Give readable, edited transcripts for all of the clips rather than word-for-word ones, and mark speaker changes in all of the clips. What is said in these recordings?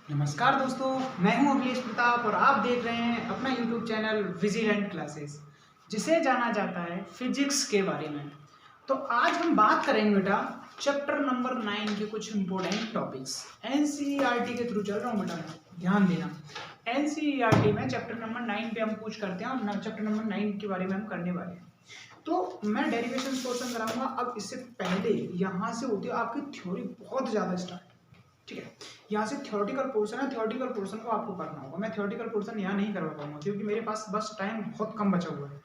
Speaker 1: नमस्कार दोस्तों, मैं हूं अखिलेश प्रताप और आप देख रहे हैं अपना YouTube चैनल विजिलेंट क्लासेस, जिसे जाना जाता है फिजिक्स के बारे में। तो आज हम बात करेंगे बेटा चैप्टर नंबर 9 के कुछ इंपॉर्टेंट टॉपिक्स। एनसीईआरटी के थ्रू चल रहा हूं बेटा, ध्यान देना। एनसीईआरटी में चैप्टर नंबर 9 पे हम पूछ करते हैं और चैप्टर नंबर 9 के बारे में हम करने वाले हैं। तो मैं डेरिवेशन पोर्शन कराऊंगा। अब इससे पहले यहाँ से होती है आपकी थ्योरी बहुत ज़्यादा स्टार्ट, ठीक है। यहाँ से थ्योरेटिकल पोर्शन है, थ्योरेटिकल पोर्शन को आपको करना होगा। मैं थ्योरेटिकल पोर्शन यहाँ नहीं करवा पाऊंगा क्योंकि मेरे पास बस टाइम बहुत कम बचा हुआ है,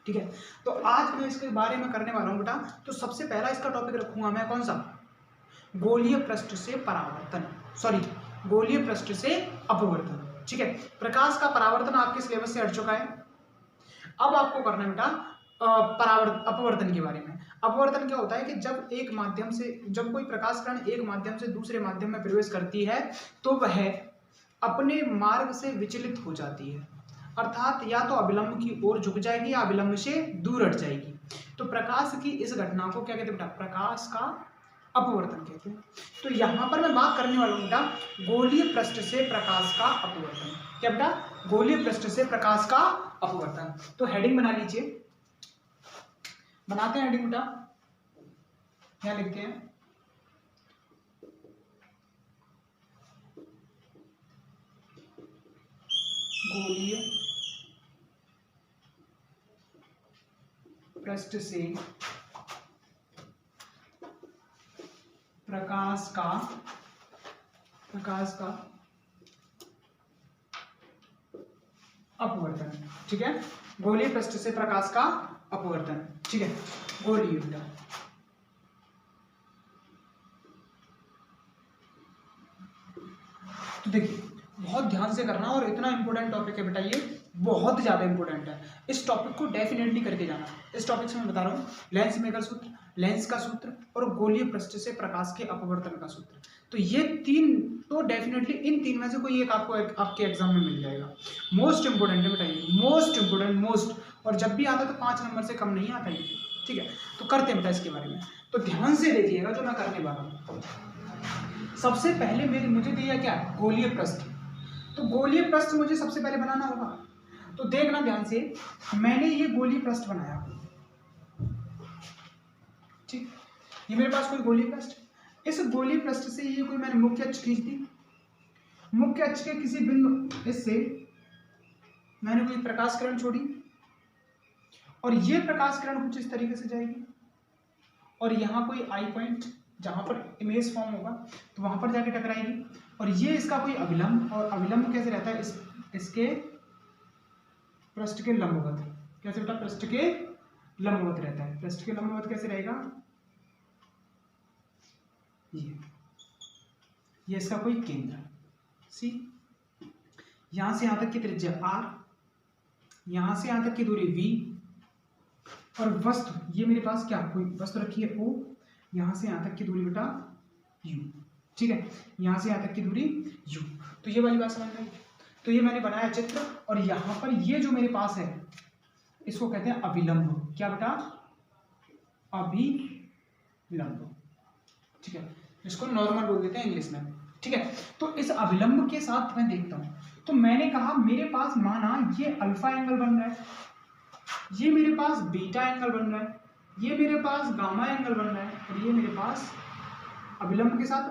Speaker 1: ठीक है। तो आज मैं इसके बारे में करने वाला हूँ बेटा। तो सबसे पहला इसका टॉपिक रखूंगा मैं कौन सा, गोलीय पृष्ठ से परावर्तन, सॉरी गोलीय पृष्ठ से अपवर्तन, ठीक है। प्रकाश का परावर्तन आपके सिलेबस से हट चुका है। अब आपको करना है बेटा अपवर्तन के बारे में। अपवर्तन क्या होता है कि जब कोई प्रकाश किरण एक माध्यम से दूसरे माध्यम में प्रवेश करती है तो वह अपने मार्ग से विचलित हो जाती है, अर्थात या तो अभिलंब की ओर झुक जाएगी या अभिलंब से दूर हट जाएगी। तो प्रकाश की इस घटना को क्या कहते हैं बेटा, प्रकाश का अपवर्तन कहते हैं। तो यहां पर मैं बात करने वाला हूं बेटा गोलीय पृष्ठ से प्रकाश का अपवर्तन। क्या बेटा, गोलीय पृष्ठ से प्रकाश का अपवर्तन। तो हेडिंग बना लीजिए, बनाते हैं हेडिंग बेटा, क्या लिखते हैं, गोलीय पृष्ठ से प्रकाश का अपवर्तन, ठीक है। गोलीय पृष्ठ से प्रकाश का अपवर्तन, ठीक है। गोलीय बेटा, तो देखिए बहुत ध्यान से करना और इतना इंपॉर्टेंट टॉपिक है बेटा, ये बहुत ज्यादा इंपॉर्टेंट है। इस टॉपिक को डेफिनेटली करके जाना। इस टॉपिक से मैं बता रहा हूँ लेंस मेकर सूत्र, लेंस का सूत्र और गोलीय पृष्ठ से प्रकाश के अपवर्तन का सूत्र। तो ये तीन तो डेफिनेटली इन तीन में से कोई एक आपको आपके एग्जाम में मिल जाएगा। मोस्ट इंपोर्टेंट है बेटा ये, मोस्ट इंपोर्टेंट, मोस्ट। और जब भी आता तो 5 नंबर से कम नहीं आता ये, ठीक है। तो करते हैं बेटा इसके बारे में। तो ध्यान से देखिएगा जो मैं करने वाला हूँ। सबसे पहले मुझे दिया क्या, गोलीय पृष्ठ। तो गोलीय पृष्ठ मुझे सबसे पहले बनाना होगा। तो देखना ध्यान से, मैंने ये गोलीय पृष्ठ बनाया, ठीक। ये मेरे पास कोई गोलीय पृष्ठ, इस गोलीय पृष्ठ से ये कोई मैंने मुख्य अक्ष खींच दी। मुख्य अक्ष के किसी बिंदु इससे मैंने कोई प्रकाश किरण छोड़ी और ये प्रकाश किरण कुछ इस तरीके से जाएगी और यहाँ कोई आई पॉइंट जहां पर इमेज फॉर्म होगा तो वहां पर जाके टकराएगी। और ये इसका कोई अभिलंब, और अभिलंब कैसे रहता है, इसके पृष्ठ के लंबवत। कैसे बेटा, पृष्ठ के लंबवत रहता है। पृष्ठ के लंबवत कैसे रहेगा, ये इसका कोई केंद्र सी, यहां से यहां तक की त्रिज्या r, यहां से यहां तक की दूरी v, और वस्तु ये मेरे पास क्या कोई वस्तु रखी है o, यहां से यहां तक की दूरी बेटा u, ठीक है। यहां से यहां तक की दूरी u। तो ये वाली बात समझ में आई। तो ये मैंने बनाया चित्र और यहां पर ये जो मेरे पास है इसको कहते हैं अभिलंब। क्या बेटा, अभिलंब, ठीक है। इसको नॉर्मल बोल देते हैं इंग्लिश में, ठीक है। तो इस अभिलंब के साथ मैं देखता हूं, तो मैंने कहा मेरे पास माना ये अल्फा एंगल बन रहा है, ये मेरे पास बीटा एंगल बन रहा है, ये मेरे पास गामा एंगल बन रहा है, और ये मेरे पास अभिलंब के साथ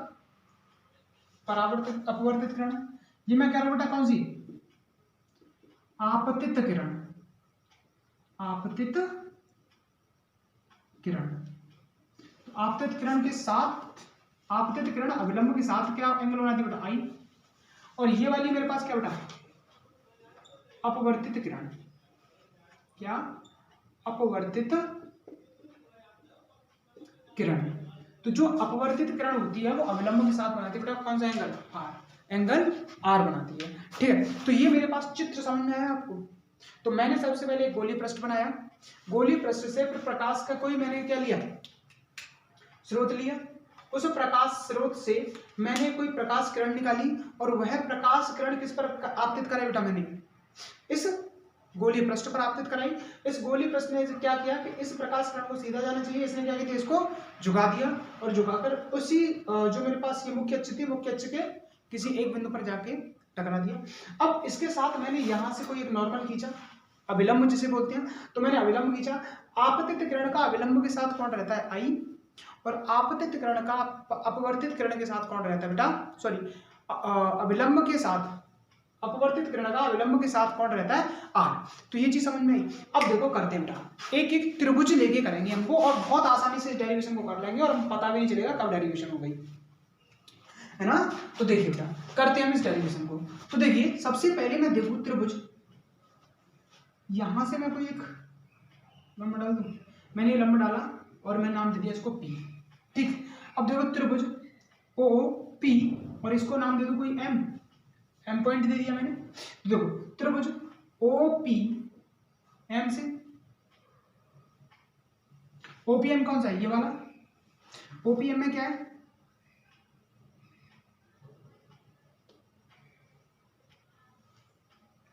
Speaker 1: परावर्तित अपवर्तित किरण। ये मैं कह रहा हूं बेटा कौन सी, आपतित किरण, आपतित किरण। तो आपतित किरण के साथ, आपतित किरण अभिलंब के साथ क्या एंगल बनाती है बेटा, आई। और ये वाली मेरे पास क्या बेटा, अपवर्तित किरण। क्या, अपवर्तित किरण। तो जो अपवर्तित किरण होती है वो अभिलंब के साथ बनाती है बेटा कौन सा एंगल, आर, एंगल आर बनाती है, ठीक है। तो ये मेरे पास चित्र समझ में आया आपको। तो मैंने सबसे पहले एक गोलीय पृष्ठ बनाया, गोलीय पृष्ठ से फिर प्रकाश का कोई मैंने क्या लिया, स्रोत लिया। उस प्रकाश स्रोत से मैंने कोई प्रकाश किरण निकाली और वह प्रकाश किरण किस पर आपतित कराई बेटा, मैंने इस गोलीय पृष्ठ पर आपतित कराई। इस गोलीय पृष्ठ ने क्या किया कि इस प्रकाश किरण को सीधा जाना चाहिए, इसने क्या किया, इसको झुका दिया और झुकाकर उसी जो मेरे पास ये मुख्य अक्ष थी, मुख्य अक्ष के किसी एक बिंदु पर जाके टकरा दिया। अब इसके साथ मैंने यहाँ से कोई एक नॉर्मल खींचा, अभिलंब जिसे बोलते हैं, तो मैंने अभिलंब खींचा। आपतित किरण का अभिलंब के साथ कौन रहता है, आई, और आपतित किरण का अपवर्तित किरण के साथ कौन रहता है बेटा, सॉरी, अभिलंब के साथ अपवर्तित किरण का अभिलंब के साथ कौन रहता है, आर। तो ये चीज समझ में आई। अब देखो करते हैं बेटा, एक एक त्रिभुज लेके करेंगे हमको, और बहुत आसानी से इस डेरिवेशन को कर लेंगे और हम पता भी नहीं चलेगा कब डेरिवेशन हो गई, है ना। तो देखिए बेटा करते हैं हम इस डेरिवेशन को। तो देखिए सबसे पहले मैं देखूं त्रिभुज, यहां से मैं कोई एक लंब डाल दूं, मैंने ये लंब डाला और मैं नाम दे दिया इसको पी, ठीक। अब देखो त्रिभुज ओ पी, और इसको नाम दे दूं कोई एम, एम पॉइंट दे दिया मैंने। तो देखो त्रिभुज ओ पी एम से, ओपीएम कौन सा है, ये वाला। ओपीएम में क्या है,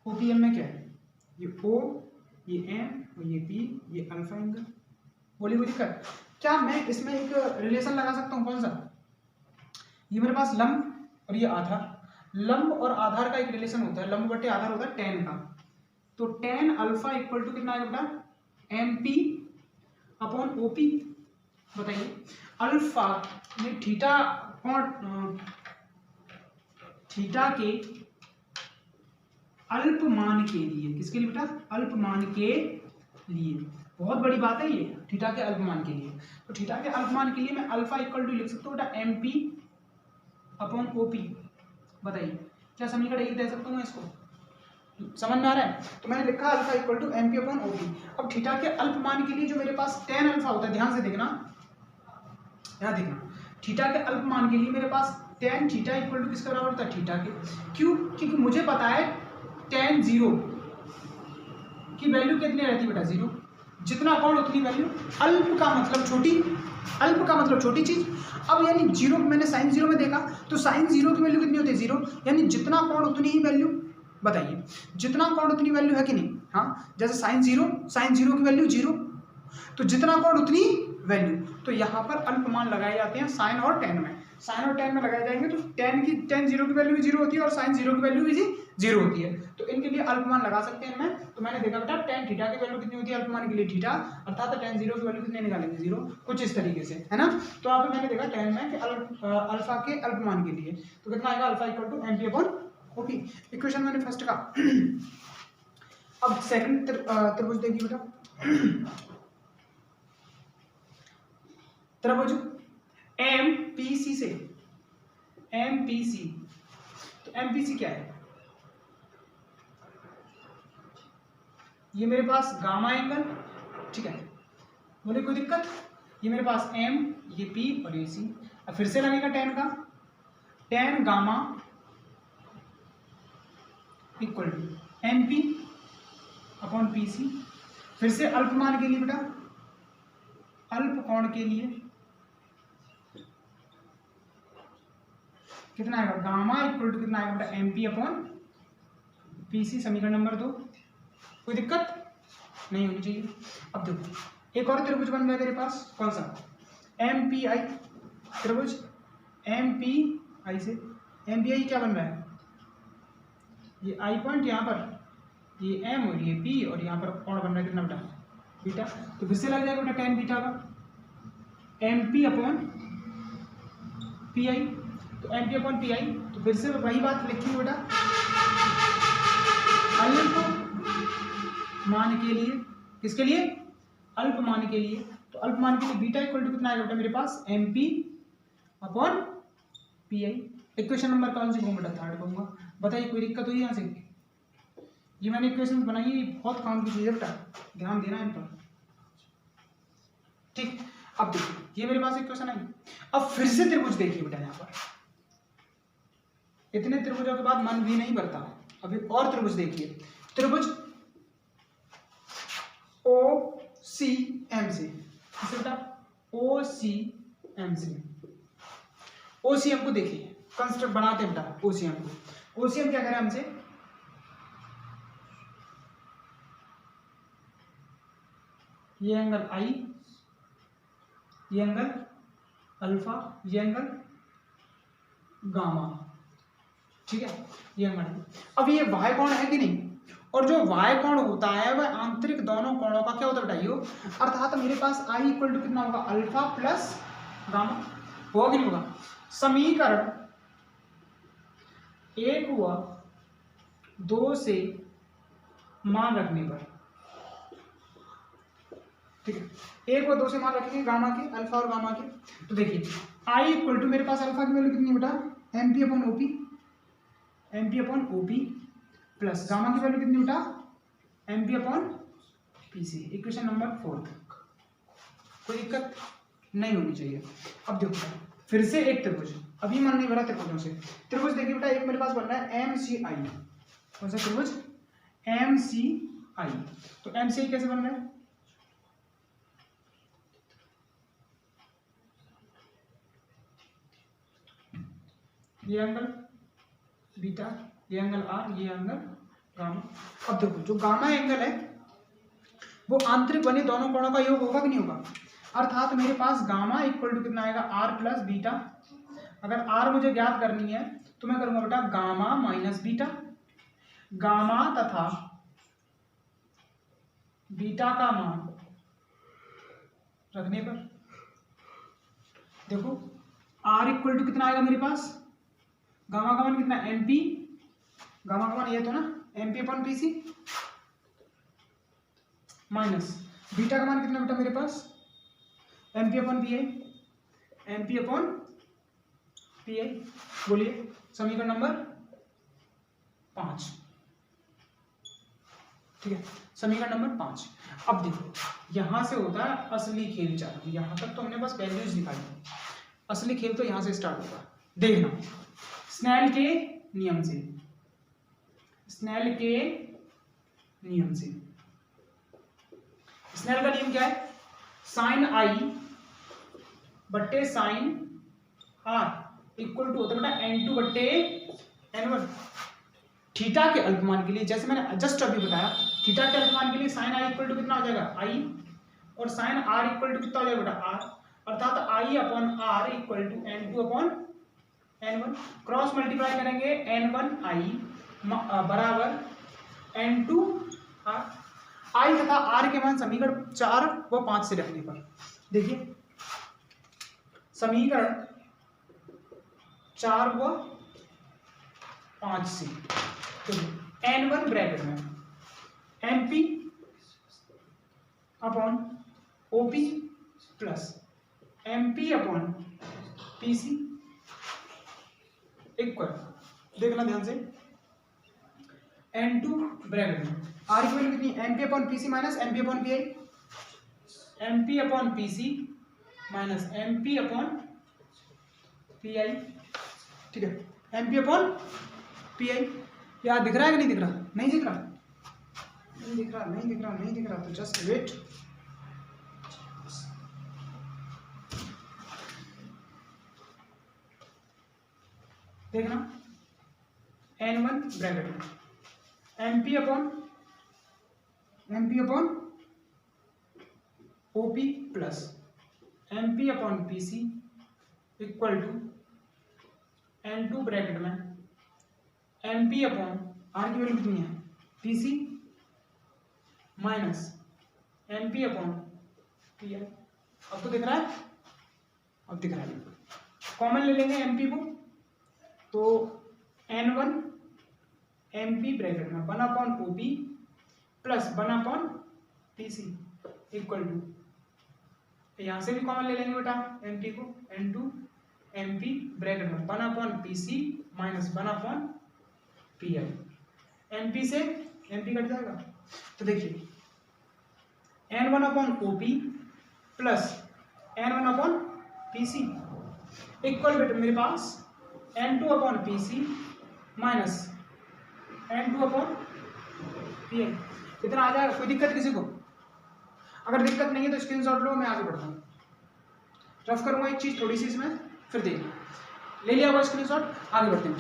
Speaker 1: ओपीएम में क्या है, ये ओ, ये एम और ये पी, ये अल्फा एंगल। बोली कोई दिक्कत क्या, मैं इसमें एक रिलेशन लगा सकता हूं, कौन सा, ये मेरे पास लंब और ये आधार, लंब और आधार का एक रिलेशन होता है, लंब बटे आधार होता है टेन का। तो टेन अल्फा इक्वल टू कितना आएगा बेटा, M P upon O P. बताइए अल्फा में थीटा कौन, थीटा के अल्पमान के लिए, किसके लिए बेटा, अल्पमान के लिए, बहुत बड़ी बात है ये, थीटा के अल्पमान के लिए। तो थीटा के अल्पमान के लिए मैं अल्फा इक्वल टू लिख सकता हूँ बेटा M P upon O P. बताइए क्या समीकरण एक दे सकता हूँ मैं इसको, समझ में आ रहा है। तो मैंने लिखा alpha equal to M P upon O P. अब थीटा के अल्पमान के लिए जो मेरे पास टेन अल्फा होता है, ध्यान से देखना, यहाँ देखना, थीटा के अल्पमान के लिए मेरे पास टेन थीटा इक्वल टू किसके बराबर होता है, थीटा के। क्यों, क्योंकि मुझे पता है टेन जीरो की वैल्यू कितनी रहती है बेटा, जीरो। जितना कोण उतनी वैल्यू, अल्प का मतलब छोटी, अल्प का मतलब छोटी चीज। अब यानी जीरो, मैंने साइन जीरो में देखा तो साइन जीरो की वैल्यू कितनी होती है, जीरो, यानी जितना कोण उतनी ही वैल्यू। बताइए जितना कोण उतनी वैल्यू है कि नहीं, हाँ, जैसे साइन जीरो की वैल्यू जीरो, तो जितना कोण उतनी वैल्यू। तो यहाँ पर अल्पमान लगाए जाते हैं साइन और टेन में, साइन और टेन में लगाए जाएंगे तो टेन जीरो की वैल्यू भी जीरो होती है और साइन जीरो की वैल्यू भी जीरो होती है। तो इनके लिए अल्पमान लगा सकते हैं मैं। तो मैंने देखा बेटा टेन थीटा की वैल्यू कितनी होती है अल्पमान के लिए, थीटा, अर्थात टेन जीरो की वैल्यू कितने निकालेंगे, जीरो, कुछ इस तरीके से, है ना। तो यहाँ पे मैंने देखा टेन में अल्फा के अल्पमान के लिए, तो कितना आएगा, alpha equal to M P upon O P. Equation मैंने फर्स्ट का। अब सेकंड त्रिभुज देखिए बेटा, त्रिभुज एम पी सी से, एम पी सी, तो एम पी सी क्या है, ये मेरे पास गामा एंगल, ठीक है, बोले कोई दिक्कत, ये मेरे पास एम, ये पी और ये सी। अब फिर से लगेगा टेन का, tan gamma equal to M P upon P C. फिर से अल्पमान के लिए बेटा, अल्प कोण के लिए कितना आएगा, गामा इक्वल टू कितना आएगा बेटा, M P upon P C. समीकरण नंबर 2, कोई दिक्कत नहीं होनी चाहिए। अब देखो एक और त्रिभुज बन रहा है मेरे पास, कौन सा, एम पी आई, त्रिभुज एम पी आई से, एम पी आई क्या बन रहा है, ये आई पॉइंट यहाँ पर, ये एम और ये पी, और यहाँ पर कोण बन रहा है कितना बेटा, बीटा। तो फिर से लग जाएगा बेटा टेन बीटा का, M P upon P I. तो M P upon P I, तो फिर से वही बात लिखी बेटा, अल्पमान के लिए, किसके लिए, अल्पमान के लिए। तो अल्पमान के लिए बीटा इक्वल टू कितना आएगा बेटा मेरे पास, M P upon P I. Equation number कौन सी कहूँगा बेटा, थर्ड कहूँगा। बताइए कोई दिक्कत हुई यहाँ से, ये मैंने इक्वेशन बनाई है, बहुत काम की चीज़ है बेटा, ध्यान देना इन पर, ठीक। अब देखिए ये मेरे पास इक्वेशन आई। अब फिर से त्रिभुज देखिए बेटा, यहाँ पर इतने त्रिभुजों के बाद मन भी नहीं भरता। अभी और त्रिभुज देखिए, त्रिभुज ओ सी एम से, इसे बेटा ओ सी एम से, ओ सी एम को देखिए, कंस्ट्रक्ट बनाते हैं बेटा ओ सी एम को। ओ सी एम क्या करें हमसे, ये एंगल आई, ये एंगल अल्फा, ये एंगल गामा, ठीक है, ये हमारे। अब ये y कोण है कि नहीं, और जो y कोण होता है वह आंतरिक दोनों कोणों का क्या होता है बेटा, योग। अर्थात मेरे पास I इक्वल टू कितना होगा, अल्फा प्लस गामा, होगा कि नहीं होगा। समीकरण 1 व 2 से मान रखने पर, ठीक है, 1 व 2 से मान रखेंगे गामा के, अल्फा और गामा के। तो देखिए I इक्वल टू मेरे पास अल्फा की वैल्यू कितनी है बेटा, MP upon OP, MP upon OP plus gamma की वैल्यू कितनी बेटा, MP upon PC। Equation number 4 तक कोई दिक्कत नहीं होनी चाहिए। अब देखो फिर से एक त्रिभुज, अभी मन नहीं भरा त्रिभुजों से। त्रिभुज देखिए बेटा, एक मेरे पास बन रहा है MCI। कौन सा त्रिभुज, MCI। तो MCI कैसे बन रहा है, ये एंगल बीटा, ये एंगल R, ये एंगल गामा। अब देखो जो गामा एंगल है वो आंतरिक बने दोनों कोणों का योग होगा कि नहीं होगा। अर्थात मेरे पास गामा इक्वल टू कितना आएगा, R प्लस बीटा। अगर R मुझे ज्ञात करनी है तो मैं करूंगा बेटा गामा माइनस बीटा। गामा तथा बीटा का मान रखने पर देखो R इक्वल टू कितना आएगा मेरे पास, गामा का मान कितना, MP, गामा का मान ये तो ना MP upon PC, minus beta का मान कितना बेटा मेरे पास, MP upon PI, MP upon PI। बोलिए समीकरण नंबर 5, ठीक है, समीकरण नंबर 5। अब देखो यहां से होता है असली खेल चालू। यहां तक तो हमने बस वैल्यूज दिखाई, असली खेल तो यहां से स्टार्ट होगा। देखना स्नेल के नियम से, स्नेल के नियम से। स्नेल का नियम क्या है, साइन I बट्टे साइन R इक्वल टू होता है बेटा N2 बट्टे N1। थीटा के अल्पमान के लिए, जैसे मैंने जस्ट अभी बताया, थीटा के अल्पमान के लिए साइन I इक्वल टू कितना हो जाएगा I, और साइन R इक्वल टू कितना हो जाएगा बेटा R। अर्थात I upon R equal to N2 upon N1। Cross multiply करेंगे N1I बराबर N2 R। I तथा R के मान समीकरण 4 व 5 से रखने पर, देखिए समीकरण 4 व 5 से, तो N1 ब्रैकेट में MP upon OP plus MP upon PC equal, देखना ध्यान से, N2 ब्रैकेट में R की वैल्यू कितनी, MP upon PC minus MP upon PI, MP upon PC minus MP upon PI, ठीक है, MP अपॉन PI। यार दिख रहा है कि नहीं दिख रहा, नहीं दिख रहा, नहीं दिख रहा, नहीं दिख रहा, नहीं दिख रहा, तो जस्ट वेट। देखना N1 ब्रैकेट में MP upon OP plus MP upon PC equal to N2 bracket में MP अपॉन R की वैल्यू कितनी है PC minus MP upon PI। अब तो दिख रहा है, अब दिख रहा है, कॉमन ले लेंगे MP को, तो N1 MP ब्रैकेट में 1 upon OP plus 1 upon PC equal to, यहां से भी कॉमन ले लेंगे बेटा MP को, N2 MP ब्रैकेट में 1 upon PC minus 1 upon PI। MP से MP कट जाएगा, तो देखिए N1 upon OP plus N1 upon PC equal बेटा मेरे पास N2 upon PC minus N2 upon PI। इतना आ जाएगा, कोई दिक्कत किसी को? अगर दिक्कत नहीं है तो स्क्रीनशॉट लो, मैं आगे बढ़ता हूँ, रफ करूंगा एक चीज थोड़ी सी इसमें, फिर देखना। ले लिया होगा स्क्रीनशॉट, आगे बढ़ते हैं।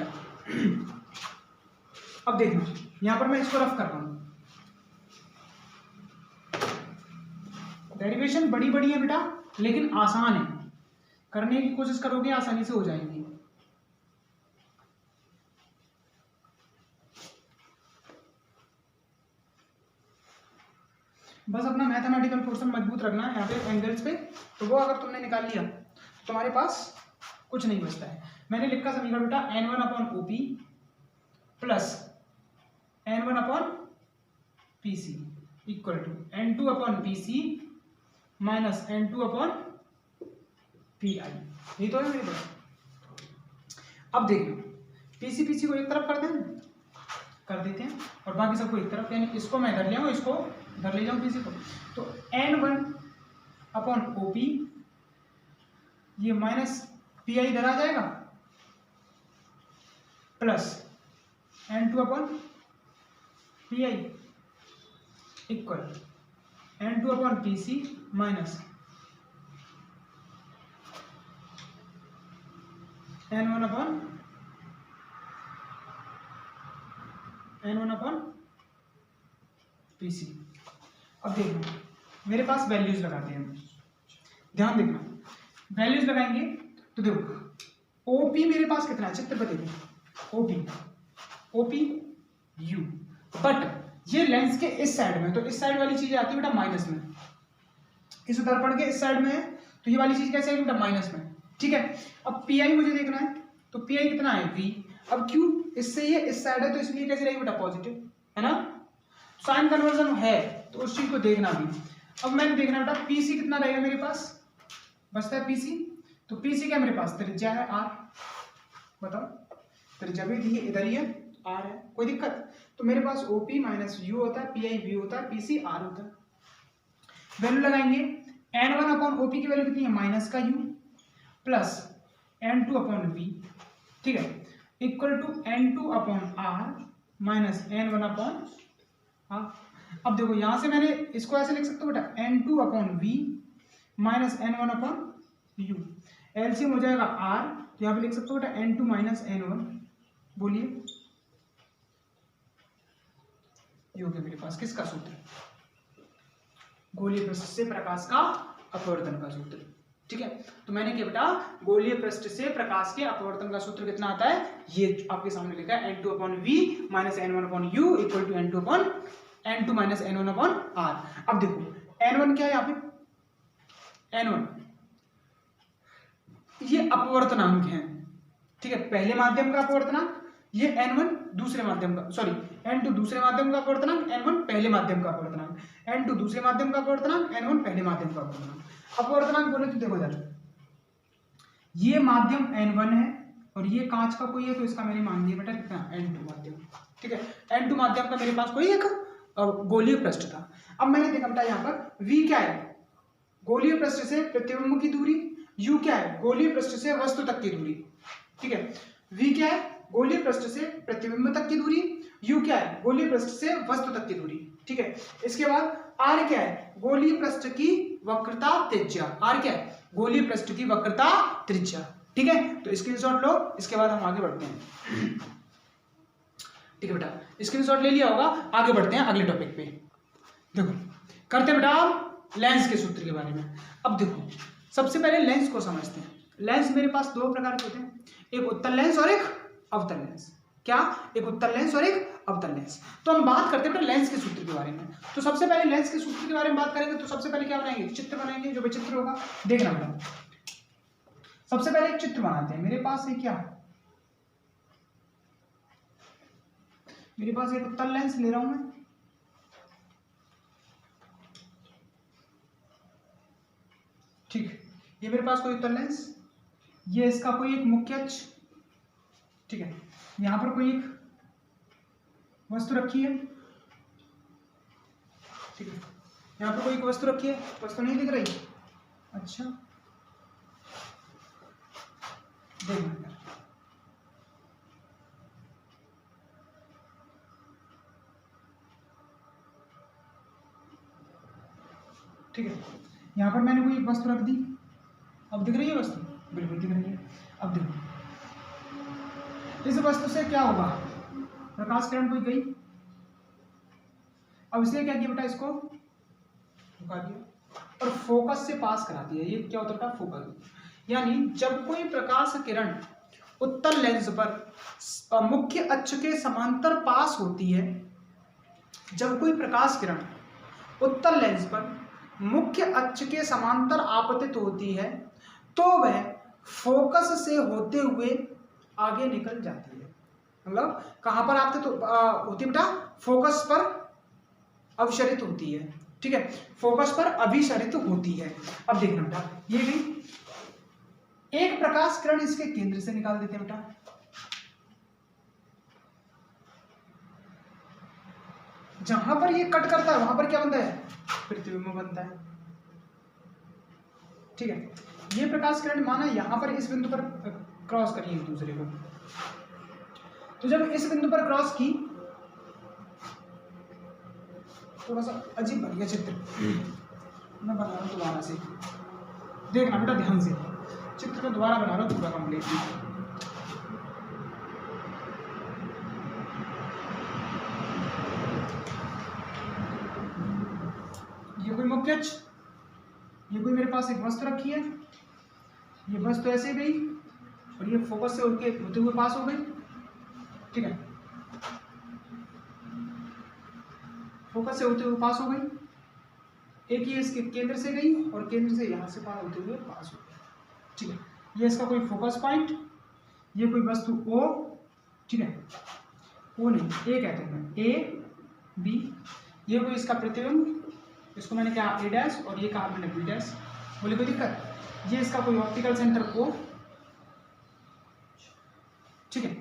Speaker 1: अब देखना यहां पर मैं इसको रफ कर रहा हूं। डेरिवेशन बड़ी बड़ी है बेटा, लेकिन आसान है, करने की कोशिश करोगे आसानी से हो जाएंगी। बस अपना मैथमेटिकल पोर्शन मजबूत रखना है यहाँ पे एंगल्स पे, तो वो अगर तुमने निकाल लिया तो तुम्हारे पास कुछ नहीं बचता है। मैंने लिखा समीकरण बेटा n1 upon OP plus n1 upon PC equal to n2 upon PC minus n2 upon PI। ये तो है मेरे पास। अब देखो PC को एक तरफ कर देते हैं और बाकी सबको एक तरफ, यानी इसको मैं इधर ले आऊँ, इसको इधर ले जाऊँ PC को, तो n1 अपॉन OP ये माइनस PI इधर आ जाएगा plus n2 upon PI equal n2 upon PC minus n1 upon PC। अब देखो मेरे पास वैल्यूज लगाते हैं, ध्यान देखना, वैल्यूज लगाएंगे तो देखो OP मेरे पास कितना है, चित्र पर देखो OP U, बट ये लेंस के इस साइड में, तो इस साइड वाली चीजें आती है बेटा माइनस में, इस दर्पण के इस साइड में है तो ये वाली चीज कैसे आएगी बेटा माइनस में, ठीक है। अब PI मुझे देखना है, तो PI कितना है V, अब Q इससे ये इस साइड है तो इसलिए कैसे रहेगी बेटा पॉजिटिव, है ना, साइन कन्वर्जन है तो उस चीज को देखना भी। अब मैंने देखना बेटा PC कितना रहेगा मेरे पास, बचता है PC, तो PC क्या मेरे पास त्रिज्या है R, बताओ त्रिज्या भी दी है इधर ही है R है, कोई दिक्कत, तो मेरे पास OP माइनस U होता है, PI V होता है, PC R होता है। वैल्यू लगाएंगे n1 अपॉन OP की वैल्यू कितनी है माइनस का U plus n2 upon V, ठीक है, equal to n2 upon R minus n1 upon R। अब देखो यहां से मैंने इसको ऐसे लिख सकता हूँ बेटा n2 upon V minus n1 upon U, LCM हो जाएगा R, तो यहाँ पे लिख सकते हो बेटा n2 माइनस n1, बोलिए ये हो गया मेरे पास किसका सूत्र, गोलीय पृष्ठ से प्रकाश का अपवर्तन का सूत्र, ठीक है। तो मैंने क्या बेटा गोलीय पृष्ठ से प्रकाश के अपवर्तन का सूत्र कितना आता है, ये आपके सामने लिखा है n2 upon V minus n1 upon U equal to n2 minus n1 upon R। अब देखो n1 क्या है यहाँ पे, n1 ये अपवर्तनांक है, ठीक है, पहले माध्यम का अपवर्तनांक, ये n1 दूसरे माध्यम का, सॉरी n2 दूसरे माध्यम का अपवर्तनांक, n1 पहले माध्यम का अपवर्तनांक, n2 दूसरे माध्यम का अपवर्तनांक, n1 पहले माध्यम का अपवर्तनांक। अपवर्तनांक बोले तो देखो इधर ये माध्यम n1 है और ये कांच का कोई है, तो इसका मैंने मान लिया बेटा कितना n2 माध्यम, ठीक है, n2 माध्यम का मेरे पास कोई एक गोलीय पृष्ठ था। अब मैंने देखा बेटा यहाँ पर V क्या है, गोलीय पृष्ठ से प्रतिबिंब की दूरी, U क्या है, गोलीय पृष्ठ से वस्तु तक की दूरी, ठीक है, V क्या है, गोलीय पृष्ठ से प्रतिबिंब तक की दूरी, U क्या है, गोलीय पृष्ठ से वस्तु तक की दूरी, ठीक है। इसके बाद R क्या है, गोलीय पृष्ठ की वक्रता त्रिज्या, R क्या है, गोलीय पृष्ठ की वक्रता त्रिज्या, ठीक है। तो स्क्रीनशॉट लो, इसके बाद हम आगे बढ़ते हैं, ठीक है बेटा, स्क्रीनशॉट ले लिया होगा, आगे बढ़ते हैं अगले टॉपिक पे। देखो करते बेटा लेंस के सूत्र के बारे में। अब देखो सबसे पहले लेंस को समझते हैं। लेंस मेरे पास दो प्रकार के होते हैं, एक उत्तल लेंस और एक अवतल लेंस। क्या, एक उत्तल लेंस और एक अवतल लेंस। तो हम बात करते हैं बेटा लेंस के सूत्र के बारे में। तो सबसे पहले लेंस के सूत्र के बारे में बात करेंगे तो सबसे पहले क्या बनाएंगे, चित्र बनाएंगे, जो भी चित्र होगा देखना बेटा। सबसे पहले एक चित्र बनाते हैं। मेरे पास एक क्या, मेरे पास एक उत्तल लेंस ले रहा हूं मैं, ठीक, ये मेरे पास कोई उत्तल लेंस, ये इसका कोई एक मुख्य अक्ष, ठीक है, यहां पर कोई एक वस्तु रखी है, ठीक है, यहां पर कोई एक वस्तु रखी है, वस्तु नहीं दिख रही, अच्छा देखना, ठीक है, यहां पर मैंने कोई एक वस्तु रख दी, अब दिख रही है वस्तु, बिल्कुल दिख रही है। अब देखो इस वस्तु से क्या होगा, प्रकाश किरण कोई गई, अब इसने क्या किया बेटा, इसको रुका दिया और फोकस से पास करा दिया। ये क्या होता है, फोकस, यानी जब कोई प्रकाश किरण उत्तल लेंस पर मुख्य अक्ष के समांतर पास होती है, जब कोई प्रकाश किरण उत्तल लेंस पर मुख्य अक्ष के समांतर आपतित होती है तो वह फोकस से होते हुए आगे निकल जाती है। मतलब कहां पर आपतित होती है बेटा? फोकस पर अभिसरित होती है। ठीक है, फोकस पर अभिसरित होती है। अब देखना बेटा, ये भी एक प्रकाश किरण इसके केंद्र से निकाल देते हैं बेटा। जहां पर ये कट करता है वहां पर क्या बनता है? प्रतिबिंब बनता है। ठीक है, ये प्रकाश किरण माना यहां पर इस बिंदु पर क्रॉस करिए एक दूसरे को, तो जब इस बिंदु पर क्रॉस की, थोड़ा सा अजीब बन गया चित्र, मैं बना रहा हूं दोबारा से, देखना बेटा ध्यान से, चित्र को दोबारा बना रहा हूं पूरा कंप्लीटली। ये कोई मुख्य अक्ष, ये कोई मेरे पास एक वस्तु रखी है, ये वस्तु ऐसे गई और ये फोकस से होते हुए पास हो गई। ठीक है, फोकस से होते हुए पास हो गई, एक ये इसके केंद्र से गई और केंद्र से यहां से पार होते हुए पास हो गई। ठीक है, ये इसका कोई फोकस पॉइंट, ये कोई वस्तु O। ठीक है, O नहीं, A कहते हैं, A B, ये कोई इसका प्रतिबिंब, इसको मैंने कहा A डैश और ये कहा मैंने B डैश। बोले कोई दिक्कत? ये इसका कोई ऑप्टिकल सेंटर O। ठीक है,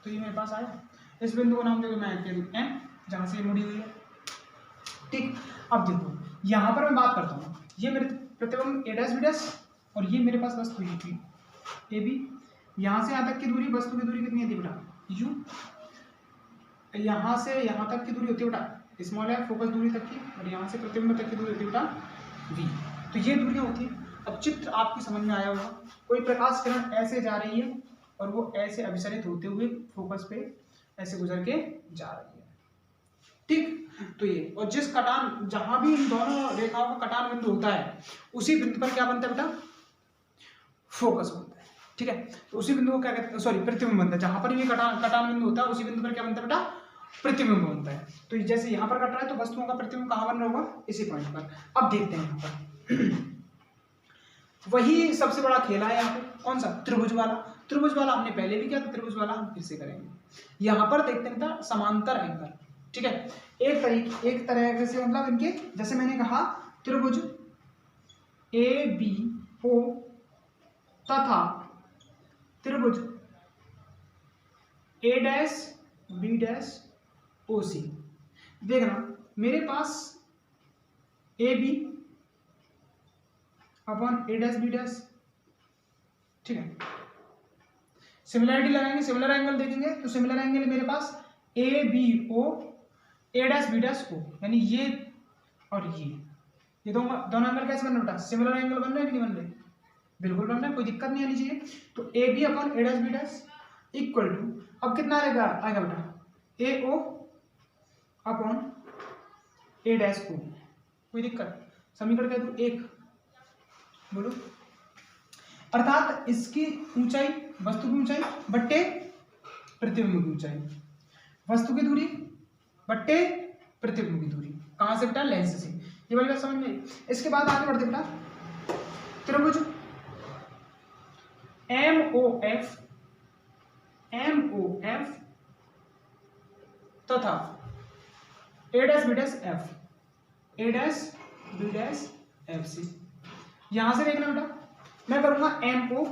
Speaker 1: तो ये मेरे पास आया, इस बिंदु को नाम देंगे मैं M, जहां से ये मुड़ी हुई है। ठीक, अब देखो यहां पर मैं बात करता हूँ, ये मेरे प्रतिबिंब A डैश B डैश और ये मेरे पास वस्तु थी A B। यहां से यहां तक की दूरी, वस्तु की दूरी कितनी है बेटा? U। यहां से यहां तक की दूरी होती है बेटा स्मॉल है, फोकस दूरी तक की, और यहाँ से प्रतिबिंब तक की दूरी होती है बेटा V। तो ये दूरियां होती है। अब चित्र आपकी समझ में आया होगा, कोई प्रकाश किरण ऐसे जा रही है और वो ऐसे अभिसरित होते हुए फोकस पे ऐसे गुजर के जा रही है। ठीक, तो ये, और जिस कटान, जहां भी इन दोनों रेखाओं का कटान बिंदु होता है उसी बिंदु पर क्या बनता है बेटा? फोकस बनता है। ठीक है, तो उसी बिंदु को क्या कहते हैं? सॉरी, प्रतिबिंब बनता है। जहां पर ये कटान बिंदु होता है उसी बिंदु पर क्या बनता है बेटा? प्रतिबिंब बनता है। तो जैसे यहाँ पर कट रहा है तो वस्तुओं का प्रतिबिंब कहाँ बन रहा होगा? इसी पॉइंट पर। अब देखते हैं यहाँ पर वही सबसे बड़ा खेला है यहाँ पे, कौन सा? त्रिभुज वाला। त्रिभुज वाला हमने पहले भी किया था, त्रिभुज वाला हम फिर से करेंगे। यहाँ पर देखते हैं बेटा समांतर एंगल। ठीक है, एक तरह से, मतलब इनके, जैसे मैंने कहा त्रिभुज ABO तथा त्रिभुज A dash B dash OC। देखना मेरे पास AB upon A dash B dash. ठीक है, सिमिलरिटी लगाएंगे, सिमिलर एंगल देखेंगे, तो सिमिलर एंगल मेरे पास ABO A dash B dash O, यानी ये और ये दोनों एंगल कैसे बन रहे बेटा? सिमिलर एंगल बन रहे हैं कि नहीं बन रहे? बिल्कुल बन रहे हैं, कोई दिक्कत नहीं आनी चाहिए। तो AB upon A dash B dash equal to, अब कितना आएगा बेटा? AO upon A dash O। कोई दिक्कत? समीकरण कह दूं 1, बोलो। अर्थात इसकी ऊंचाई, वस्तु की ऊंचाई बट्टे प्रतिबिंब की ऊंचाई, वस्तु की दूरी बट्टे प्रतिबिंब की दूरी। कहां से बेटा? लेंस से। ये वाली बात समझ में आई? इसके बाद आगे बढ़ते बेटा, त्रिभुज MOF तथा A dash B dash F, A dash B dash F C। यहां से देखना बेटा, मैं करूंगा MO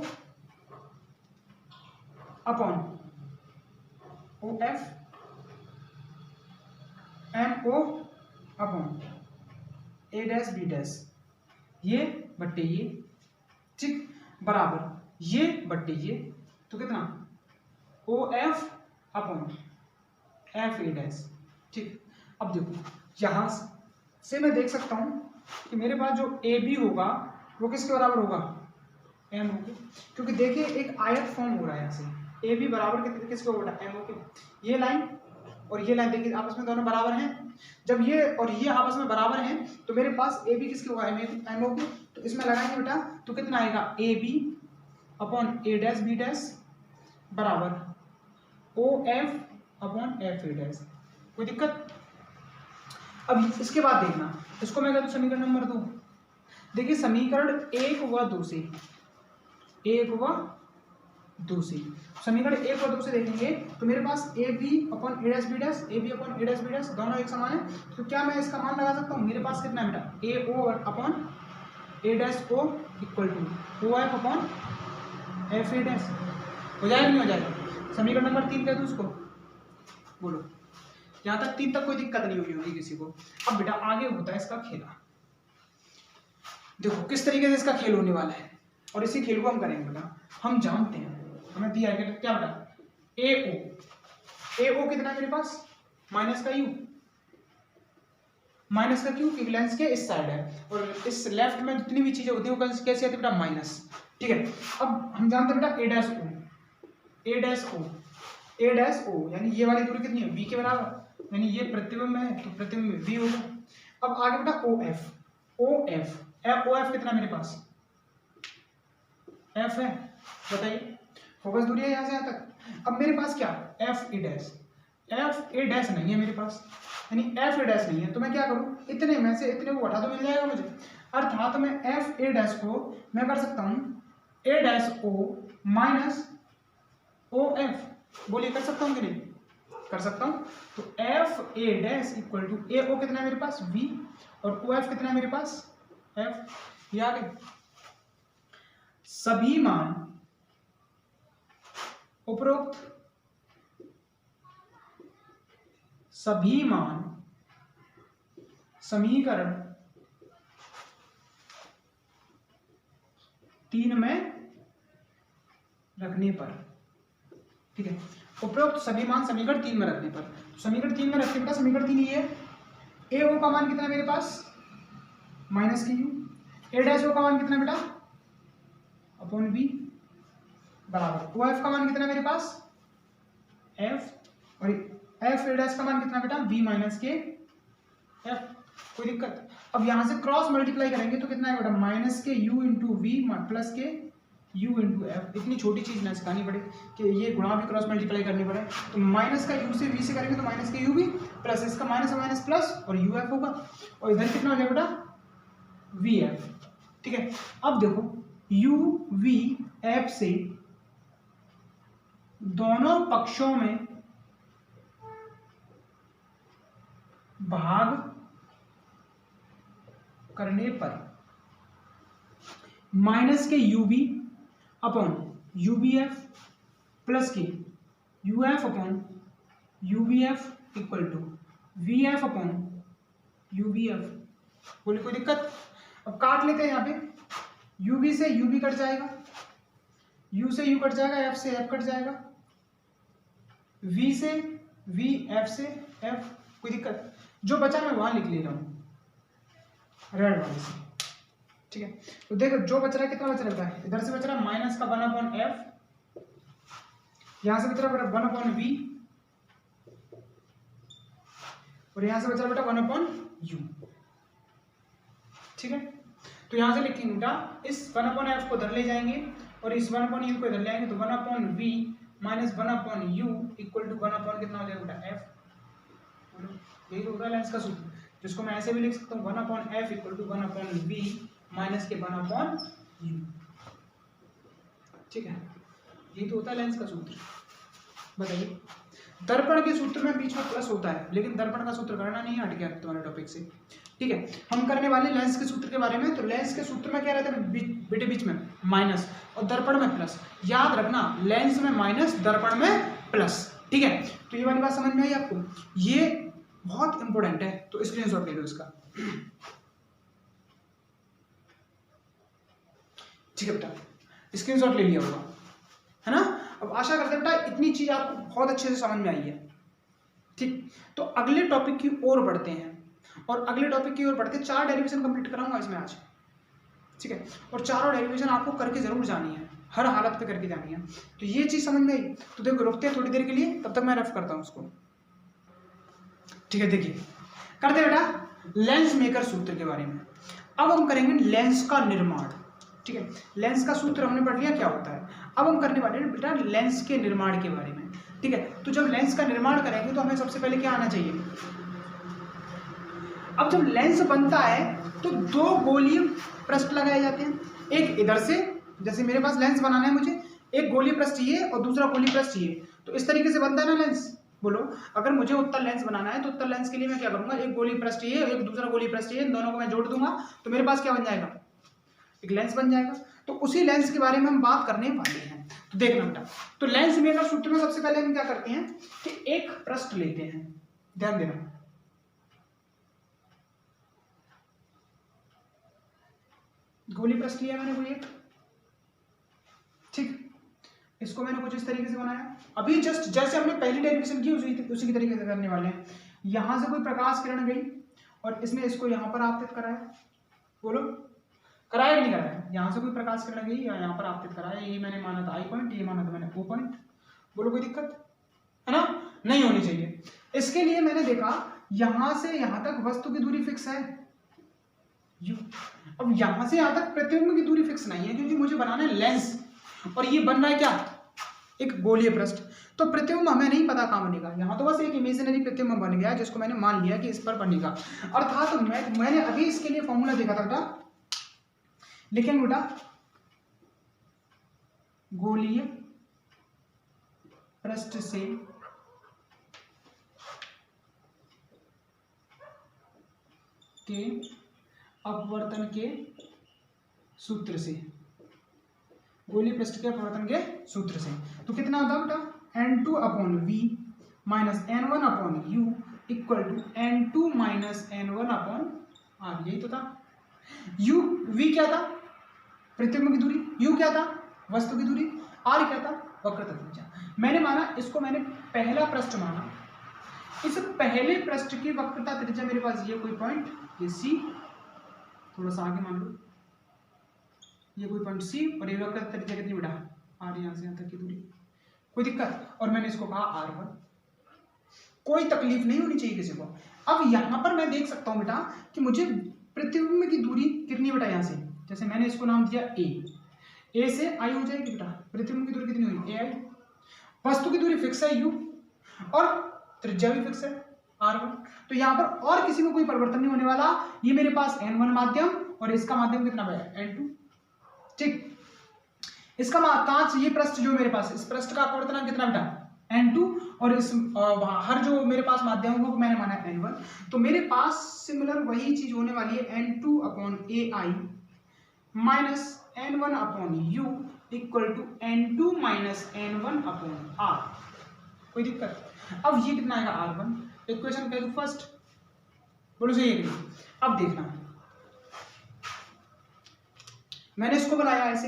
Speaker 1: upon OF, MO upon A dash B dash, ये बट्टे ये, ठीक, बराबर ये बट्टे ये, तो कितना? OF upon FA dash. ठीक, अब देखो यहां से मैं देख सकता हूं कि मेरे पास जो AB होगा वो किसके बराबर होगा? MO के, क्योंकि देखिए एक आयत फॉर्म हो रहा है यहाँ से। AB बराबर किसके होगा? MO के। ये लाइन और ये लाइन देखिए आपस में दोनों बराबर हैं। जब ये और ये आपस में बराबर हैं तो मेरे पास AB किसके होगा? MO के। तो इसमें लगाएंगे बेटा तो कितना आएगा? AB upon A dash B dash बराबर OF अपॉन FA डैश। कोई दिक्कत? अब इसके बाद देखना, इसको मैं कहता हूँ समीकरण नंबर 2। देखिए समीकरण 1 व 2 से, 1 व 2 से, समीकरण 1 और 2 से देखेंगे तो मेरे पास A B upon A dash B dash, A B upon A dash B dash दोनों एक समान है। तो क्या मैं इसका मान लगा सकता हूँ? मेरे पास कितना है बेटा, A O upon A dash O equal to O F upon F A dash. हो जाएगा नहीं हो जाएगा? समीकरण नंबर 3 कह दूँ उसको, बोलो। यहाँ तक 3 तक कोई दिक्कत नहीं हुई होगी किसी को। अब बेटा आगे होता है इसका खेला। देखो किस तरीके से इसका खेल होने वाला है, और इसी खेल को हम करेंगे बेटा। हम जानते हैं, हमें दिया है क्या बेटा, ए ओ कितना है मेरे पास, माइनस का यू, माइनस का क्यू, क्योंकि लेंस के इस साइड है, और इस लेफ्ट में जितनी भी चीजें होती है वो कैसे आती है बेटा, माइनस। ठीक है, अब हम जानते हैं बेटा ए डैश ओ, ए डैश ओ, ए डैश ओ, यानी ये वाली दूरी कितनी है, बी के बराबर, यानी ये प्रतिबिंब है तो प्रतिबिंब वी होगा। अब आगे बेटा O F, O F, O F कितना मेरे पास, एफ है, बताइए फोकस दूरी है यहाँ से यहाँ तक। अब मेरे पास क्या, F A dash, F A dash नहीं है मेरे पास, यानी एफ ए डैश नहीं है, तो मैं क्या करूँ, इतने में से इतने को हटा तो मिल जाएगा मुझे। अर्थात मैं एफ ए डैश को मैं कर सकता हूँ A dash O minus O F, बोलिए कर सकता हूँ कि नहीं, कर सकता हूँ। तो F A dash equal to A O कितना है मेरे पास, वी, और ओ एफ कितना है मेरे पास, एफ। ये आ गए सभी मान उपरोक्त सभी मान समीकरण 3 में रखने पर, ठीक है, उपरोक्त सभी मान समीकरण 3 में रखने पर। समीकरण 3 में रखने पर समीकरण 3 ये है, ए ओ का मान कितना है मेरे पास, माइनस की यू, ए डैश ओ का मान कितना बेटा, अपॉन बी, बराबर ओ एफ का मान कितना है मेरे पास, एफ, और एफ ए डैश का मान कितना बेटा, बी माइनस के एफ। कोई दिक्कत? अब यहां से क्रॉस मल्टीप्लाई करेंगे तो कितना है बेटा, minus K you into we plus K you into F. इतनी छोटी चीज ना सिखानी पड़े कि ये गुणा भी क्रॉस मल्टीप्लाई करनी पड़े। तो माइनस का यू से वी से करेंगे तो माइनस के यू भी प्लस इसका माइनस माइनस प्लस और यू एफ होगा, और इधर कितना हो जाएगा बेटा, वी एफ। ठीक है, अब देखो यू वी एफ से दोनों पक्षों में भाग करने पर minus K U B upon U B F plus K U F upon U B F equal to V F upon U B F. बोले कोई दिक्कत? अब काट लेते हैं यहाँ पे, यू बी से यू बी कट जाएगा, यू से यू कट जाएगा, एफ से एफ कट जाएगा, वी से वी, एफ से एफ। कोई दिक्कत? जो बचा मैं वहां लिख ले रहा हूं रेड वाले से। ठीक है, तो देखो जो बच रहा है, कितना बच रहा है, इधर से बच रहा है माइनस का 1 अपॉन एफ, यहां से बच रहा है 1 अपॉन वी, और यहां से बच रहा है बेटा 1 अपॉन यू। ठीक है, तो यहां से लिखेंगे बेटा इस 1 अपॉन एफ को इधर ले जाएंगे और इस 1 अपॉन यू को इधर ले आएंगे, तो 1 upon V minus 1 upon U equal to 1 upon कितना हो जाएगा बेटा, एफ। यही तो होता है लेंस का सूत्र, जिसको मैं ऐसे भी लिख सकता हूँ 1 upon F equal to 1 upon V minus के 1 अपॉन यू। ठीक है, यही तो होता है लेंस का सूत्र। बताइए, दर्पण के सूत्र में बीच में प्लस होता है, लेकिन दर्पण का सूत्र करना नहीं, हट गया तुम्हारे टॉपिक से। ठीक है, हम करने वाले लेंस के सूत्र के बारे में। तो लेंस के सूत्र में क्या रहता है बेटे, बीच में माइनस और दर्पण में प्लस। याद रखना, लेंस में माइनस, दर्पण में प्लस। ठीक है, तो ये वाली बात समझ में आई आपको? ये बहुत इंपॉर्टेंट है, तो स्क्रीनशॉट ले लो इसका। ठीक है बेटा, स्क्रीनशॉट ले लिया होगा, है ना? अब आशा करते हैं बेटा इतनी चीज आपको बहुत अच्छे से समझ में आई है। ठीक, तो अगले टॉपिक की ओर बढ़ते हैं, और अगले टॉपिक की ओर बढ़ते 4 डेरिवेशन कंप्लीट कराऊंगा इसमें आज। ठीक है, और चारों डेरिवेशन आपको करके जरूर जानी है, हर हालत पे करके जानी है। तो ये चीज समझ में आई, तो देखो रुकते हैं थोड़ी देर के लिए, तब तक मैं रफ करता हूं उसको। ठीक है, देखिए करते बेटा लेंस मेकर सूत्र के बारे में। अब हम करेंगे लेंस का निर्माण। ठीक है, लेंस का सूत्र हमने पढ़ लिया क्या होता है। अब हम करने वाले हैं बेटा लेंस के निर्माण के बारे में। ठीक है, तो जब लेंस का निर्माण करेंगे तो हमें सबसे पहले क्या आना चाहिए, अब जब लेंस बनता है तो दो गोलीय पृष्ठ लगाए जाते हैं, एक इधर से, जैसे मेरे पास लेंस बनाना है मुझे, एक गोलीय पृष्ठ ये और दूसरा गोलीय पृष्ठ ये, तो इस तरीके से बनता है ना लेंस। बोलो, अगर मुझे उत्तल लेंस बनाना है तो उत्तल लेंस के लिए मैं क्या करूंगा, एक गोलीय पृष्ठ ये, एक दूसरा गोलीय पृष्ठ ये, इन दोनों को मैं जोड़ दूंगा तो मेरे पास क्या बन जाएगा, एक लेंस बन जाएगा। तो उसी लेंस के बारे में हम बात करने वाले हैं। तो देखना बेटा, तो लेंस मेकर सूत्र में सबसे पहले हम क्या करते हैं कि एक पृष्ठ लेते हैं, ध्यान देना, गोलीय पृष्ठ लिया मैंने कोई एक, ठीक, इसको मैंने कुछ इस तरीके से बनाया। अभी जस्ट जैसे हमने पहली डेरिवेशन की उसी की तरीके से करने वाले हैं। यहां से कोई प्रकाश किरण गई और इसने इसको यहां पर आपतित कराया, बोलो कराया कि नहीं कराया, यहां से कोई प्रकाश किरण गई या यहां पर आपतित कराया, ये मैंने माना था आई पॉइंट, ये माना था मैंने ओ पॉइंट, बोलो कोई दिक्कत है ना, नहीं होनी चाहिए। इसके लिए मैंने देखा यहां से यहां तक वस्तु की दूरी फिक्स है यू, अब यहां से यहां तक प्रतिबिंब की दूरी फिक्स नहीं है क्योंकि मुझे बनाना है लेंस, और ये बन रहा है क्या, एक गोलीय पृष्ठ। तो प्रतिबिंब हमें नहीं पता कहां बनेगा, यहां तो बस एक इमेजिनरी प्रतिबिंब बन गया जिसको मैंने मान लिया कि इस पर बनेगा। अर्थात तो मैंने अभी इसके लिए फॉर्मूला देखा था बेटा, लिखेंगे बेटा, गोलीय पृष्ठ से के अपवर्तन के सूत्र से, गोलीय पृष्ठ के अपवर्तन के सूत्र से, तो कितना होता है बेटा, n2 upon v minus n1 upon u equal to n2 minus n1 upon r, यही तो था। u v क्या था, प्रतिबिंब की दूरी, u क्या था, वस्तु की दूरी, r क्या था, वक्रता त्रिज्या। मैंने माना इसको, मैंने पहला पृष्ठ माना, इस पहले पृष्ठ की वक्रता त्रिज्या मेरे पास ये कोई पॉइंट, ये c, थोड़ा सा आगे मान लो, ये कोई पॉइंट c, और ये वक्रता त्रिज्या कितनी बेटा, r, यहां से यहां तक की दूरी, कोई दिक्कत, और मैंने इसको कहा r1, कोई तकलीफ नहीं होनी चाहिए किसी को। अब यहां पर मैं देख सकता हूं बेटा कि मुझे प्रतिबिंब की दूरी कितनी बेटा, यहां से, जैसे मैंने इसको नाम दिया a से i हो जाएगी बेटा, प्रतिबिंब की दूरी कितनी हुई ai, वस्तु की दूरी फिक्स है u, और त्रिज्या भी फिक्स है r1, तो यहां पर और किसी में कोई परिवर्तन नहीं होने वाला। ये मेरे पास n1 माध्यम और इसका माध्यम कितना है n2, ठीक, इसका कांच, ये पृष्ठ जो मेरे पास, इस पृष्ठ का अपवर्तनांक कितना बेटा n2, और इस हर जो मेरे पास माध्यम होगा मैंने माना n1, तो मेरे पास सिमिलर वही चीज होने वाली है n2 upon ai minus n1 upon u equal to n2 minus n1 upon r, कोई दिक्कत। अब ये कितना आएगा r1, इक्वेशन कह दो फर्स्ट, बोलो सही है। अब देखना, मैंने इसको बनाया ऐसे,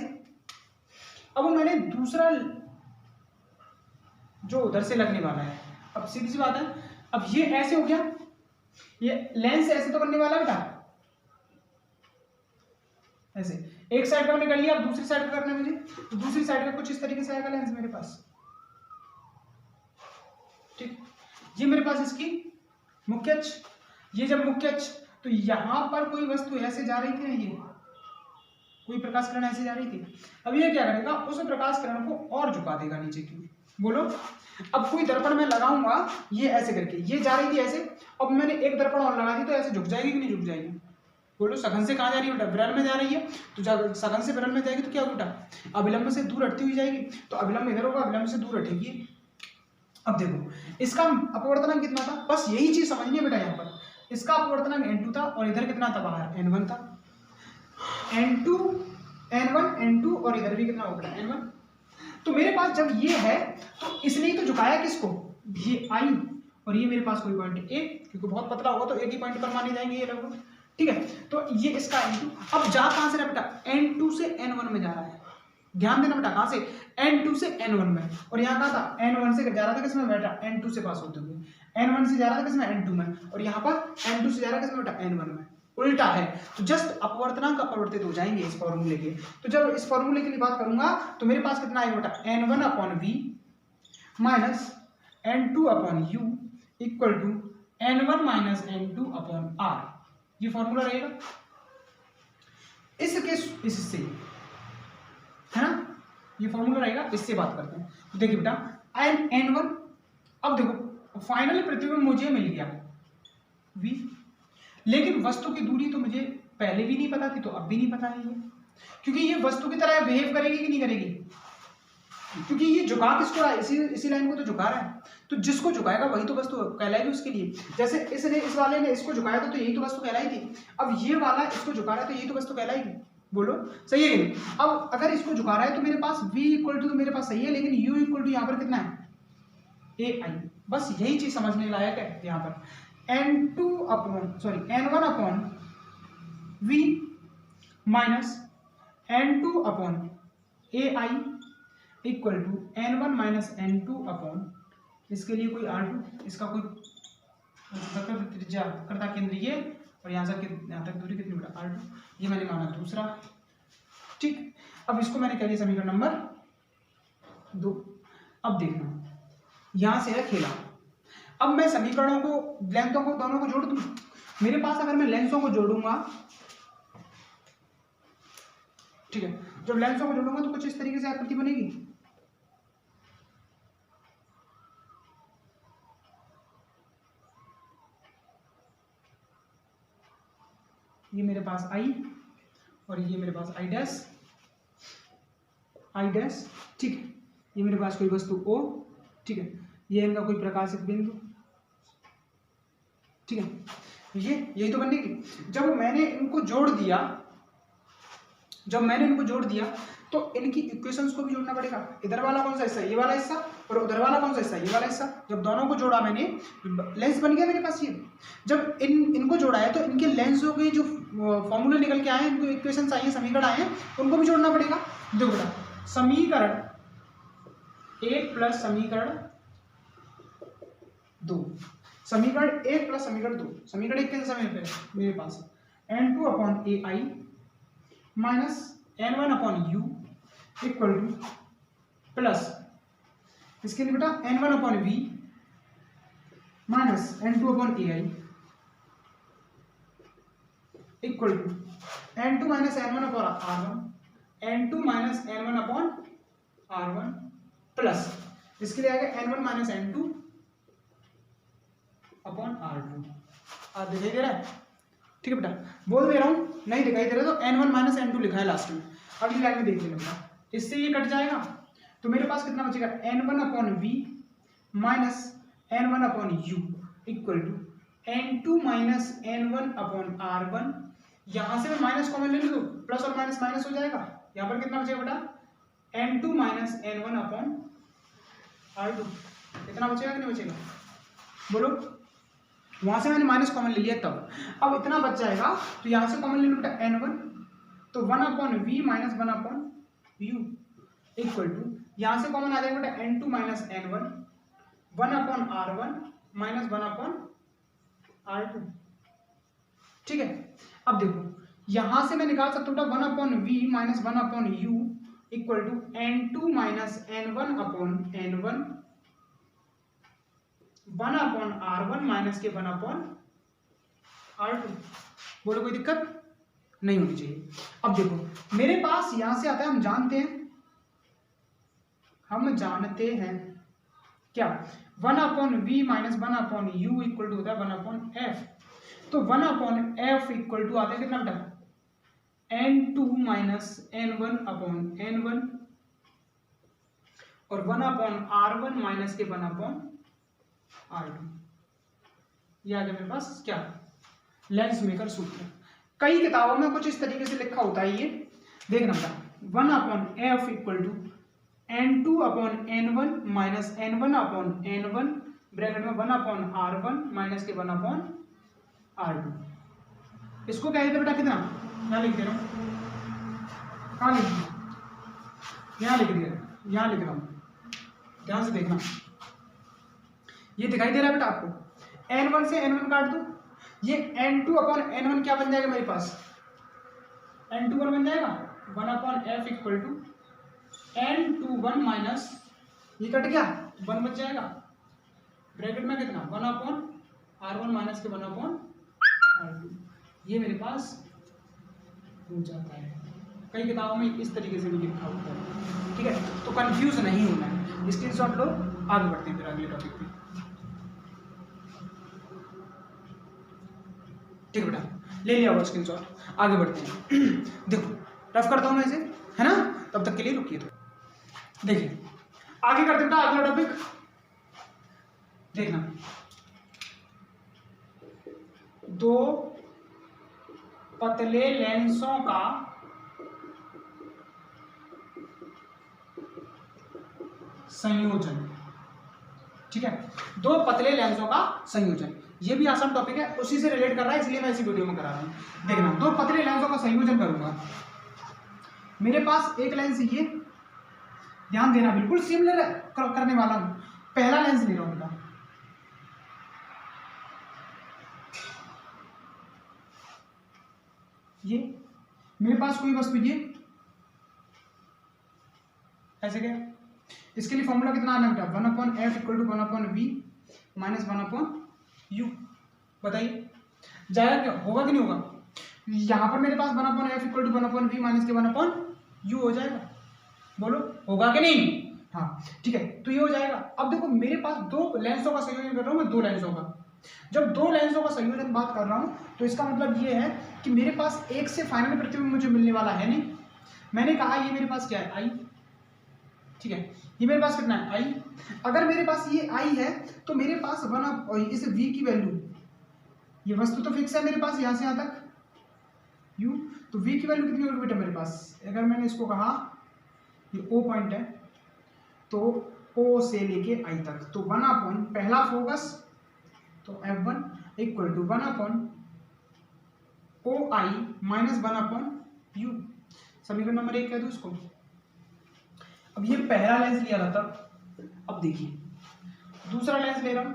Speaker 1: अब मैंने दूसरा जो उधर से लगने वाला है, अब सीधी सी बात है, अब ये ऐसे हो गया, ये लेंस ऐसे तो बनने वाला है बेटा, ऐसे एक साइड का मैंने कर लिया, अब दूसरी साइड का करना है मुझे, तो दूसरी साइड का कुछ इस तरीके से आएगा लेंस मेरे पास, ठीक, ये मेरे पास इसकी मुख्य अक्ष, ये जब मुख्य अक्ष, तो यहां पर कोई वस्तु ऐसे जा रही थी ना, ये कोई प्रकाश किरण ऐसे जा रही थी, अब ये क्या करेगा, उस प्रकाश किरण को और झुका देगा नीचे की, बोलो। अब कोई दर्पण मैं लगाऊंगा, ये ऐसे करके, ये जा रही थी ऐसे, अब मैंने एक दर्पण और लगा दी तो ऐसे झुक जाएगी कि नहीं झुक जाएगी, बोलो। सघन से कहाँ जा रही है बेटा, विरल में जा रही है, तो जब सघन से विरल में जाएगी तो क्या बेटा, अभिलंब से दूर हटती हुई जाएगी, तो अभिलंब इधर होगा, अभिलंब से दूर हटेगी। अब देखो इसका अपवर्तनांक कितना था, बस यही चीज समझनी है बेटा, यहाँ पर इसका अपवर्तनांक n2 था और इधर कितना था बाहर n1 था, n2 n1 n2 और इधर भी कितना होगा n1। तो मेरे पास जब ये है तो इसने ही तो झुकाया किसको, ये आई, और ये मेरे पास कोई पॉइंट a, क्योंकि बहुत पतला होगा तो एक ही पॉइंट पर माने जाएंगे ये लगभग, ठीक है। तो ये इसका n2, अब जा कहां से रहा बेटा, n2 से n1 में जा रहा है, ध्यान देना बेटा, कहां से n2 से n1 में, और यहाँ कहा था n1 से जा रहा था किसमें बेटा, n2 से पास होते हुए, n1 से जा रहा था किसमें n2 में, और यहाँ पर n2 से जा रहा है किसमें बेटा n1 में, उल्टा है। तो जस्ट अपवर्तनांक अपवर्तित हो जाएंगे इस फॉर्मूले के। तो जब इस फॉर्मूले के लिए बात करूंगा तो मेरे पास कितना आएगा बेटा, n1 upon v minus n2 upon u equal to n1 minus n2 upon r, ये फॉर्मूला रहेगा। इससे है ना, ये फॉर्मूला रहेगा, इससे बात करते हैं। तो देखिए बेटा n1, अब देखो फाइनल प्रतिबिंब मुझे मिल गया v, लेकिन वस्तु की दूरी तो मुझे पहले भी नहीं पता थी, तो अब भी नहीं पता है ये, क्योंकि ये वस्तु की तरह बिहेव करेगी कि नहीं करेगी, क्योंकि ये झुका किसको रहा है, इसी लाइन को तो झुका रहा है, तो जिसको झुकाएगा वही तो वस्तु कहलाएगी उसके लिए। जैसे इस वाले ने इसको झुकाया था तो यही तो वस्तु कहलाई थी, अब ये वाला इसको झुका रहा है तो यही तो वस्तु कहलाएगी। बोलो सही है कि नहीं? अब अगर इसको झुका रहा है तो मेरे पास v इक्वल टू मेरे पास सही है, लेकिन u इक्वल टू यहाँ पर कितना है, ai। बस यही चीज समझने लायक है यहाँ पर। n1 upon v minus n2 upon ai equal to n1 minus n2 upon, इसके लिए कोई r2, इसका कोई त्रिज्या कर्ता केंद्र ये, और यहाँ से यहाँ तक दूरी कितनी बड़ा r2, ये मैंने माना दूसरा। ठीक, अब इसको मैंने कह दिया समीकरण नंबर 2। अब देखना यहाँ से है खेला, अब मैं समीकरणों को लेंथों को दोनों को जोड़ दूं। मेरे पास अगर मैं लेंसों को जोड़ूंगा, ठीक है, जब लेंसों को जोड़ूंगा तो कुछ इस तरीके से आकृति बनेगी। ये मेरे पास I और ये मेरे पास I डैश, ठीक है, ये मेरे पास कोई वस्तु O, ठीक है, ये इनका कोई प्रकाशित बिंदु, ठीक है, यही तो बनेगी। जब मैंने इनको जोड़ दिया तो इनकी इक्वेशंस को भी जोड़ना पड़ेगा। इधर वाला कौन सा हिस्सा, ये वाला हिस्सा, और उधर वाला कौन सा हिस्सा, ये वाला हिस्सा। जब दोनों को जोड़ा मैंने, लेंस बन गया मेरे पास ये। जब इनको जोड़ा है तो इनके लेंसों के जो फॉर्मूले निकल के आए हैं, इनको इक्वेशंस आई है, समीकरण आए हैं, उनको भी जोड़ना पड़ेगा। देखो बेटा, समीकरण 1 प्लस समीकरण 2, समीकरण 1 प्लस समीकरण 2, समीकरण 1 के समय मेरे पास n2 upon ai minus n1 upon u equal to plus, इसके लिए बेटा n1 upon v minus n2 upon ai equal to n2 minus n1 upon r1, n2 minus n1 upon r1 plus, इसके लिए आएगा n1 minus n2 upon r2। आप दिखाई दे रहा है? ठीक है बेटा, बोल दे रहा हूं, नहीं दिखाई दे रहा तो n1 माइनस n2 लिखा है लास्ट में। अगली लाइन में देख लेना बेटा, इससे ये कट जाएगा तो मेरे पास कितना बचेगा, n1 upon v minus n1 upon u equal to n2 minus n1 upon r1। यहां से मैं माइनस कॉमन ले लूं, प्लस और माइनस माइनस हो जाएगा। यहां पर कितना बचेगा बेटा, n2 minus n1 upon r2। कितना बचेगा कि नहीं बचेगा, बोलो। वहां से मैंने माइनस कॉमन ले लिया तब, अब इतना बच जाएगा तो यहां से कॉमन ले लो बेटा n1, तो 1 upon v minus 1 upon u equal to, यहां से कॉमन आ जाएगा बेटा n2 minus n1, 1 upon r1 minus 1 upon r2। ठीक है, अब देखो यहां से मैं निकाल सकता हूँ बेटा 1 upon v minus 1 upon u equal to n2 minus n1 upon n1, 1 upon r1 minus के 1 अपॉन r2। बोलो कोई दिक्कत नहीं होनी चाहिए। अब देखो मेरे पास यहां से आता है, हम जानते हैं क्या, 1 upon v minus 1 upon u equal to होता है 1 अपॉन f। तो 1 अपॉन f इक्वल टू आता है कितना बेटा, n2 minus n1 upon n1 और 1 अपॉन r1 माइनस के 1 अपॉन r2। ये आ गया मेरे पास क्या, लेंस मेकर सूत्र। कई किताबों में कुछ इस तरीके से लिखा होता है, ये देखना बेटा 1 upon f equal to n2 upon n1 minus n1 upon n1 bracket में 1 अपॉन r1 माइनस के 1 अपॉन r2। इसको क्या देते बेटा, कितना यहाँ लिख दे रहा हूँ, कहाँ लिख दिया, यहाँ लिख दिया, यहाँ लिख रहा हूँ, ध्यान से देखना। ये दिखाई दे रहा है बेटा आपको, n1 से n1 काट दो, ये n2 अपॉन n1 क्या बन जाएगा मेरे पास, n2 बन जाएगा 1 upon f equal to n21 minus, ये कट गया 1 बच जाएगा ब्रैकेट में कितना 1 अपॉन r1 माइनस के 1 अपॉन r2। ये मेरे पास हो जाता है। कई किताबों में इस तरीके से भी लिखा होता है। ठीक है, तो कंफ्यूज नहीं होना है। स्क्रीनशॉट लो, आगे बढ़ते हैं फिर अगले टॉपिक पे। ठीक है बेटा, ले लिया होगा स्क्रीनशॉट, आगे बढ़ते हैं। देखो रफ करता हूँ मैं इसे, है ना, तब तक के लिए रुकिए। तो देखिए आगे करते बेटा, अगला टॉपिक देखना। दो पतले लेंसों का संयोजन, ठीक है, दो पतले लेंसों का संयोजन, ये भी आसान टॉपिक है, उसी से रिलेट कर रहा है, इसलिए मैं इसी वीडियो में करा रहा हूं। देखना, दो पतले लेंसों का संयोजन करूंगा। मेरे पास एक लेंस ये, ध्यान देना, बिल्कुल सिमिलर करने वाला हूं। पहला लेंस ले रहा हूं बेटा, ये मेरे पास कोई वस्तु ये ऐसे क्या, इसके लिए फॉर्मूला कितना आना बेटा, 1/f = 1/v - 1/u। बताइए जाएगा क्या, होगा कि नहीं होगा? यहां पर मेरे पास 1/f = 1/v - 1/u हो जाएगा, बोलो होगा कि नहीं? हाँ ठीक है, तो ये हो जाएगा। अब देखो मेरे पास दो लेंसों का संयोजन कर रहा हूं मैं, दो लेंसों का। जब दो लेंसों का संयोजन बात कर रहा हूं तो इसका मतलब ये है कि मेरे पास एक से फाइनल प्रतिबिंब मुझे मिलने वाला है नहीं। मैंने कहा ये मेरे पास क्या है, आई, ठीक है, ये मेरे पास कितना है, आई। अगर मेरे पास ये आई है तो मेरे पास इस v की वैल्यू, ये वस्तु तो फिक्स है मेरे पास यहां से यहां तक u, तो v की वैल्यू कितनी होगी बेटा मेरे पास? अगर मैंने इसको कहा ये o पॉइंट है तो o से लेके i तक, तो 1/, पहला फोकस तो f1 = 1/OI - 1/u, समीकरण नंबर 1 कह दो इसको। अब ये पहला लेंस लिया था तब, अब देखिए दूसरा लेंस ले रहा हूं,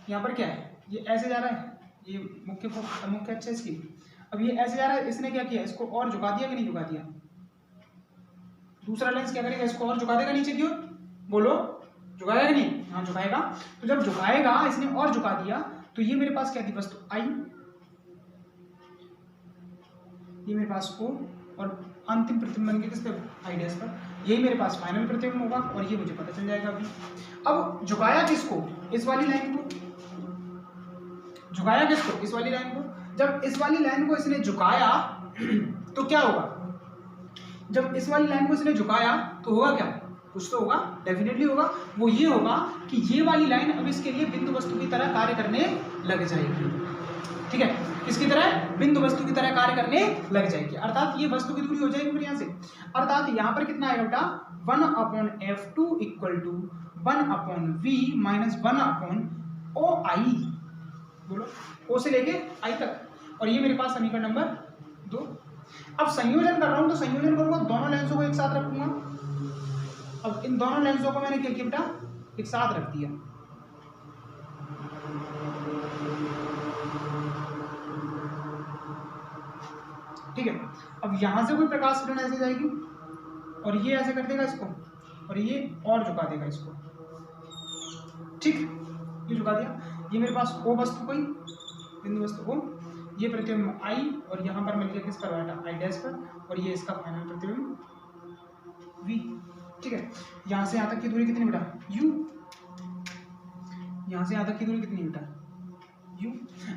Speaker 1: यहां पर क्या है, ये ऐसे जा रहा है, ये मुख्य अच्छा इसकी। अब ये ऐसे जा रहा है, इसने क्या किया, इसको और झुका दिया कि नहीं झुका दिया? दूसरा लेंस क्या करेगा, इसको और झुका देगा नीचे की ओर, बोलो झुकाएगा कि नहीं? हाँ झुकाएगा। तो जब झुकाएगा, इसने और झुका दिया, तो ये मेरे पास क्या थी वस्तु, आई, ये मेरे पास O, और अंतिम प्रतिबिंब बन के किस पे, I डैश पर, यही मेरे पास फाइनल प्रतिबिंब होगा, और ये मुझे पता चल जाएगा अभी। अब झुकाया किसको, इस वाली लाइन को, झुकाया किसको, इस वाली लाइन को। जब इस वाली लाइन को इसने झुकाया तो क्या होगा, जब इस वाली लाइन को इसने झुकाया तो होगा क्या, कुछ तो होगा, डेफिनेटली होगा। वो ये होगा कि ये वाली लाइन अब इसके लिए बिंदु वस्तु की तरह कार्य करने लग जाएगी, ठीक है, किसकी तरह, बिंदु वस्तु की तरह कार्य करने लग जाएगी, अर्थात ये वस्तु की दूरी हो जाएगी फिर यहाँ से। अर्थात यहाँ पर कितना आएगा बेटा, 1/f2 = 1/v - 1/OI, बोलो O से लेके I तक, और ये मेरे पास समीकरण नंबर 2। अब संयोजन कर रहा हूं तो संयोजन करूंगा, दोनों लेंसों को एक साथ रखूंगा। अब इन दोनों लेंसों को मैंने क्या किया बेटा, एक साथ रख दिया। ठीक है, अब यहां से कोई प्रकाश किरण ऐसे जाएगी और ये ऐसे कर देगा इसको, और ये और झुका देगा इसको, ठीक, ये झुका दिया। ये मेरे पास O वस्तु कोई बिंदु वस्तु O, ये प्रतिबिंब I, और यहाँ पर मिल गया किस पर बैठा, I डैश पर, और ये इसका फाइनल प्रतिबिंब V, ठीक है। यहाँ से यहाँ तक की दूरी कितनी बेटा, U, यहाँ से यहाँ तक की दूरी कितनी बेटा, U।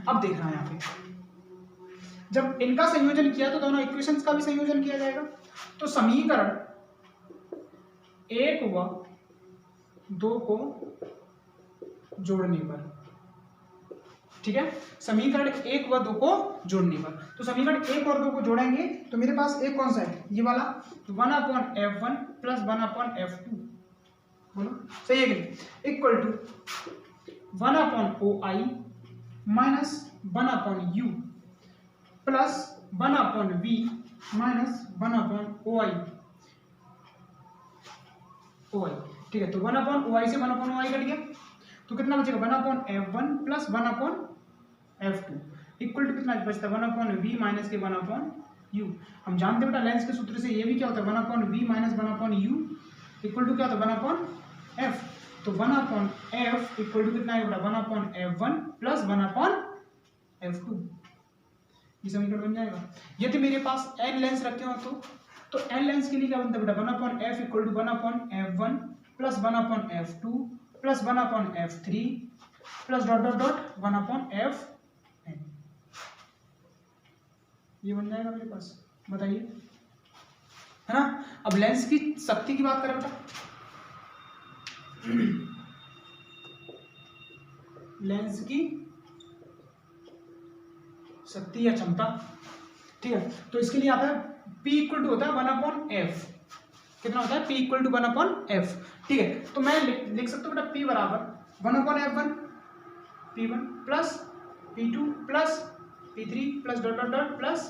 Speaker 1: अब देखना है यहाँ पे, जब इनका संयोजन किया तो दोनों इक्वेशंस का भी संयोजन किया जाएगा। तो समीकरण 1 व 2 को जोड़ने पर, ठीक है, समीकरण 1 व 2 को जोड़ने पर, तो समीकरण 1 और 2 को जोड़ेंगे तो मेरे पास एक कौन सा है, ये वाला, तो 1/f1 + 1/f2, बोलो सही है कि नहीं, equal to 1/OI - 1/u plus 1/v - 1/OI, ठीक है। तो 1/OI से 1/OI कट गया, तो कितना बचेगा, 1/f1 + 1/f2 इक्वल टू कितना बचता है, 1/v - 1/u। हम जानते बेटा लेंस के सूत्र से ये भी क्या होता है, 1/v - 1/u इक्वल टू क्या होता है, 1/f। तो 1/f इक्वल टू कितना है बेटा, 1/f1 + 1/f2, ये समीकरण बन जाएगा। यदि मेरे पास n लेंस रखे हो तो n लेंस के लिए क्या बनता है बेटा, 1/f equal to 1/f1 + 1/f2 + 1/f3 plus dot dot dot 1/f n, ये बन जाएगा मेरे पास। बताइए, है ना। अब लेंस की शक्ति की बात करें बेटा, लेंस की शक्ति या क्षमता, ठीक है। तो इसके लिए आता है P इक्वल टू होता है 1/f। कितना होता है? P इक्वल टू 1/f, ठीक है। तो मैं लिख सकता हूँ बेटा P बराबर 1/f1 P1 plus P2 plus P3 plus dot dot dot plus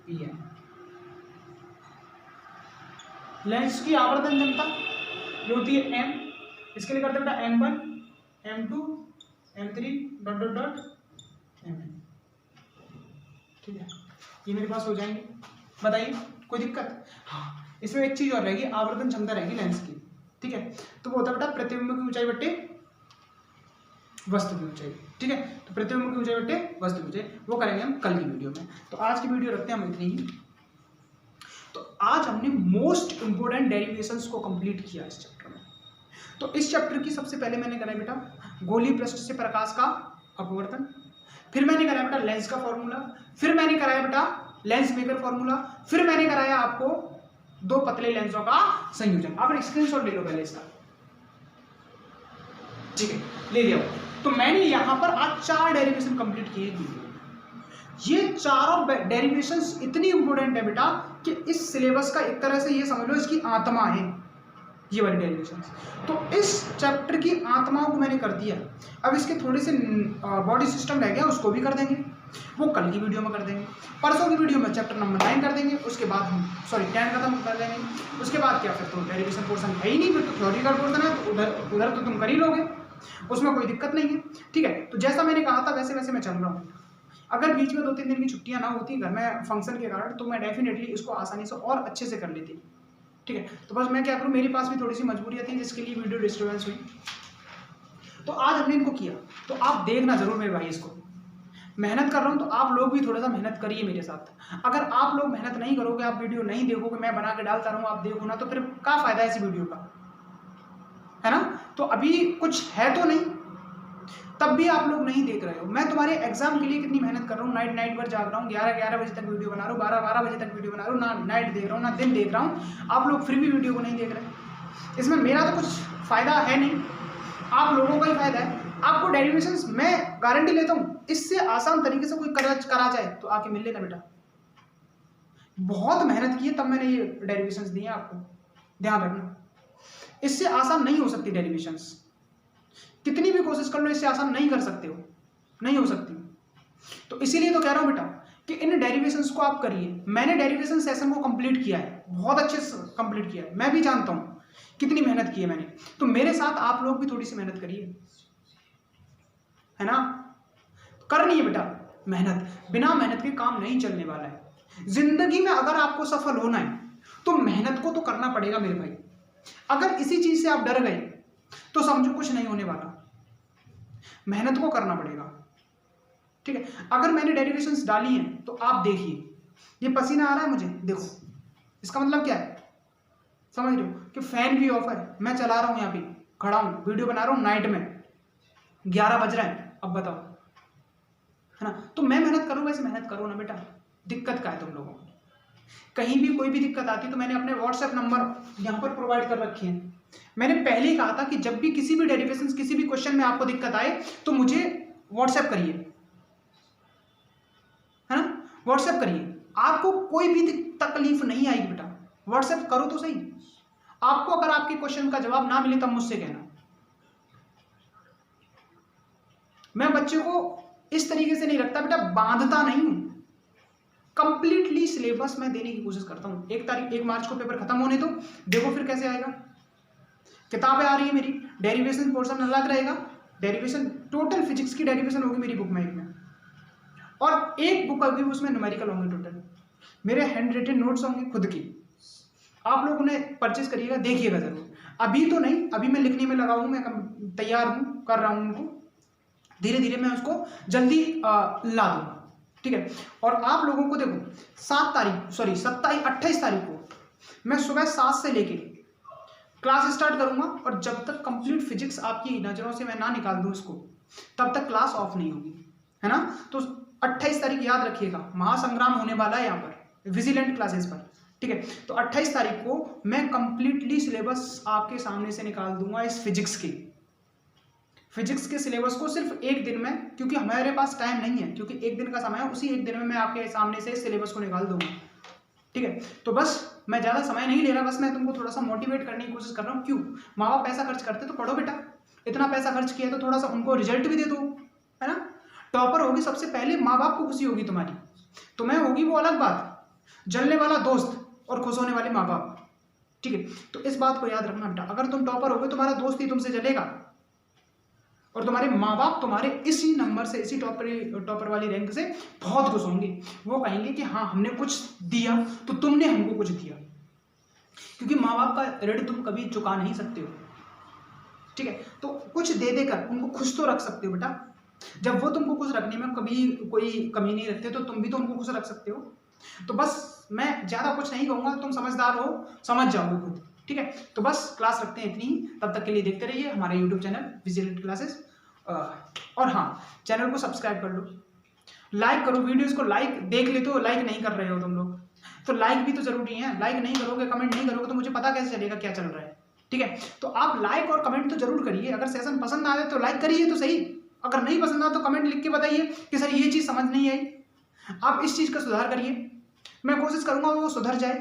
Speaker 1: Pn। Lens की आवर्धन क्षमता जो होती है m, इसके लिए करते हैं बेटा m1 m2 m3 dot dot dot mn, ठीक है। ये मेरे पास हो जाएंगे। बताइए कोई दिक्कत? हाँ, इसमें एक चीज और रहेगी, आवर्धन क्षमता रहेगी लेंस की, ठीक है। तो वो होता है बेटा प्रतिबिंब की ऊंचाई बट्टे वस्तु की ऊंचाई, ठीक है। तो प्रतिबिंब की ऊंचाई बट्टे वस्तु की ऊंचाई वो करेंगे हम कल की वीडियो में। तो आज की वीडियो रखते हैं हम इतनी ही। तो आज हमने मोस्ट इंपोर्टेंट डेरिवेशंस को कंप्लीट किया इस चैप्टर में। तो इस चैप्टर की सबसे पहले मैंने करा बेटा गोलीय पृष्ठ से प्रकाश का अपवर्तन, फिर मैंने कराया बेटा लेंस का फॉर्मूला, फिर मैंने कराया बेटा लेंस मेकर फॉर्मूला, फिर मैंने कराया आपको दो पतले लेंसों का संयोजन। आप स्क्रीनशॉट ले लो पहले इसका, ठीक है, ले लिया। तो मैंने यहां पर आज 4 डेरिवेशन कंप्लीट किए वीडियो में। ये चारों डेरिवेशंस इतनी इंपॉर्टेंट है बेटा कि इस सिलेबस का एक तरह से ये समझ लो इसकी आत्मा है ये वाली डेरिवेशंस। तो इस चैप्टर की आत्माओं को मैंने कर दिया। अब इसके थोड़े से बॉडी सिस्टम रह गया, उसको भी कर देंगे, वो कल की वीडियो में कर देंगे। परसों की वीडियो में चैप्टर नंबर 9 कर देंगे, उसके बाद हम 10 खत्म कर देंगे। उसके बाद क्या, फिर तो डेरिवेशन पोर्शन है ही नहीं, फिर तो थ्योरी का पोर्शन है, तो उधर तो तुम कर ही लोगे, उसमें कोई दिक्कत नहीं है, ठीक है। तो जैसा मैंने कहा था वैसे वैसे मैं चल रहा हूँ। अगर बीच में 2-3 दिन की छुट्टियां ना होती घर में फंक्शन के कारण, तो मैं डेफिनेटली इसको आसानी से और अच्छे से कर लेती, ठीक है। तो बस मैं क्या करूँ, मेरे पास भी थोड़ी सी मजबूरियाँ थी जिसके लिए वीडियो डिस्टर्बेंस हुई। तो आज हमने इनको किया, तो आप देखना जरूर मेरे भाई, इसको मेहनत कर रहा हूँ, तो आप लोग भी थोड़ा सा मेहनत करिए मेरे साथ। अगर आप लोग मेहनत नहीं करोगे, आप वीडियो नहीं देखोगे, मैं बना के डालता रहूँ, आप देखो ना, तो फिर क्या फायदा है इस वीडियो का, है ना। तो अभी कुछ है तो नहीं, तब भी आप लोग नहीं देख रहे हो। मैं तुम्हारे एग्जाम के लिए कितनी मेहनत कर रहा हूँ, नाइट भर जाग रहा हूँ, 11 बजे तक वीडियो बना रहा हूँ, 12 बजे तक वीडियो बना रहा हूँ, ना नाइट देख रहा हूँ ना दिन देख रहा हूँ। आप लोग फिर भी वीडियो को नहीं देख रहे। इसमें मेरा तो कुछ फायदा है नहीं, आप लोगों का ही फायदा है। आपको डेरिवेशंस मैं गारंटी लेता हूँ, इससे आसान तरीके से कोई करा जाए तो आके मिल लेना बेटा। बहुत मेहनत की है तब मैंने ये डेरिवेशंस दिए आपको, ध्यान रखना। इससे आसान नहीं हो सकती डेरिवेशंस, कितनी भी कोशिश कर लो इससे आसान नहीं कर सकते हो, नहीं हो सकती। तो इसीलिए तो कह रहा हूं बेटा कि इन डेरिवेशंस को आप करिए। मैंने डेरिवेशन सेशन को कंप्लीट किया है, बहुत अच्छे से कंप्लीट किया है, मैं भी जानता हूं कितनी मेहनत की है मैंने। तो मेरे साथ आप लोग भी थोड़ी सी मेहनत करिए, है ना। करनी है बेटा मेहनत, बिना मेहनत के काम नहीं चलने वाला है। जिंदगी में अगर आपको सफल होना है तो मेहनत को तो करना पड़ेगा मेरे भाई। अगर इसी चीज से आप डर गए तो समझो कुछ नहीं होने वाला, मेहनत को करना पड़ेगा, ठीक है। अगर मैंने डेरिवेशंस डाली हैं तो आप देखिए, ये पसीना आ रहा है मुझे, देखो इसका मतलब क्या है, समझ रहे हो कि फैन भी ऑफ है, मैं चला रहा हूं, यहाँ पे खड़ा हूं, वीडियो बना रहा हूं नाइट में, 11 बज रहे हैं, अब बताओ, है ना। तो मैं मेहनत करूँ, वैसे मेहनत करो ना बेटा। दिक्कत क्या है तुम लोगों को? कहीं भी कोई भी दिक्कत आती तो मैंने अपने व्हाट्सएप नंबर यहाँ पर प्रोवाइड कर रखे हैं। मैंने पहले ही कहा था कि जब भी किसी भी डेरिवेशन, किसी भी क्वेश्चन में आपको दिक्कत आए तो मुझे व्हाट्सएप करिए, है ना, व्हाट्सएप करिए। आपको कोई भी तकलीफ नहीं आएगी बेटा, व्हाट्सएप करो तो सही। आपको अगर आपके क्वेश्चन का जवाब ना मिले तब मुझसे कहना। मैं बच्चे को इस तरीके से नहीं रखता बेटा, बांधता नहीं हूं, कंप्लीटली सिलेबस में देने की कोशिश करता हूं। 1 मार्च को पेपर खत्म होने दो, देखो फिर कैसे आएगा। किताबें आ रही है मेरी, डेरिवेशन पोर्शन अलग रहेगा, डेरिवेशन टोटल फिजिक्स की डेरिवेशन होगी मेरी बुक में एक में, और एक बुक होगी उसमें न्यूमेरिकल होंगे टोटल। मेरे हैंड रिटन नोट्स होंगे खुद की, आप लोग उन्हें परचेज करिएगा, देखिएगा जरूर। अभी तो नहीं, अभी मैं लिखने में लगा हूं, मैं तैयार हूं, कर रहा हूं उनको, धीरे धीरे मैं उसको जल्दी ला दूंगा, ठीक है। और आप लोगों को देखो 28 तारीख को मैं सुबह 7 से लेके क्लास स्टार्ट करूंगा, और जब तक कंप्लीट फिजिक्स आपकी नज़रों से मैं ना निकाल दूं इसको, तब तक क्लास ऑफ नहीं होगी, है ना। तो 28 तारीख याद रखिएगा, महासंग्राम होने वाला है यहाँ पर विजिलेंट क्लासेस पर, ठीक है। तो 28 तारीख को मैं कंप्लीटली सिलेबस आपके सामने से निकाल दूंगा इस फिजिक्स के सिलेबस को सिर्फ एक दिन में, क्योंकि हमारे पास टाइम नहीं है, क्योंकि एक दिन का समय है, उसी एक दिन में मैं आपके सामने से सिलेबस को निकाल दूंगा, ठीक है। तो बस मैं ज़्यादा समय नहीं ले रहा, बस मैं तुमको थोड़ा सा मोटिवेट करने की कोशिश कर रहा हूँ। क्यों, माँ बाप पैसा खर्च करते तो पढ़ो बेटा, इतना पैसा खर्च किया तो थोड़ा सा उनको रिजल्ट भी दे दो, है ना। टॉपर होगी सबसे पहले माँ बाप को खुशी होगी तुम्हारी, तुम्हें होगी वो अलग बात, जलने वाला दोस्त और खुश होने वाले माँ बाप, ठीक है। तो इस बात को याद रखना बेटा, अगर तुम टॉपर होगे तुम्हारा दोस्त ही तुमसे जलेगा और तुम्हारे माँ बाप तुम्हारे इसी नंबर से, इसी टॉपर वाली रैंक से बहुत खुश होंगे। वो कहेंगे कि हाँ हमने कुछ दिया तो तुमने हमको कुछ दिया, क्योंकि माँ बाप का ऋण तुम कभी चुका नहीं सकते हो, ठीक है। तो कुछ दे देकर उनको खुश तो रख सकते हो बेटा। जब वो तुमको खुश रखने में कभी कोई कमी नहीं रखते तो तुम भी तो उनको खुश रख सकते हो। तो बस मैं ज़्यादा कुछ नहीं कहूँगा, तुम समझदार हो, समझ जाओगे खुद, ठीक है। तो बस क्लास रखते हैं इतनी ही, तब तक के लिए देखते रहिए हमारे यूट्यूब चैनल विजिलेंट क्लासेस। और हाँ, चैनल को सब्सक्राइब कर लो, लाइक करो, वीडियोस को लाइक देख लेते हो, लाइक नहीं कर रहे हो तुम लोग, तो लाइक भी तो जरूरी है। लाइक नहीं करोगे, कमेंट नहीं करोगे तो मुझे पता कैसे चलेगा क्या चल रहा है, ठीक है। तो आप लाइक और कमेंट तो जरूर करिए, अगर सेशन पसंद आए तो लाइक करिए तो सही, अगर नहीं पसंद आए तो कमेंट लिख के बताइए कि सर ये चीज़ समझ नहीं आई, आप इस चीज़ का सुधार करिए, मैं कोशिश करूंगा वो सुधर जाए,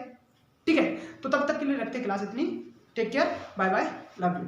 Speaker 1: ठीक है। तो तब तक के लिए रखते क्लास इतनी, take care, bye bye, love you.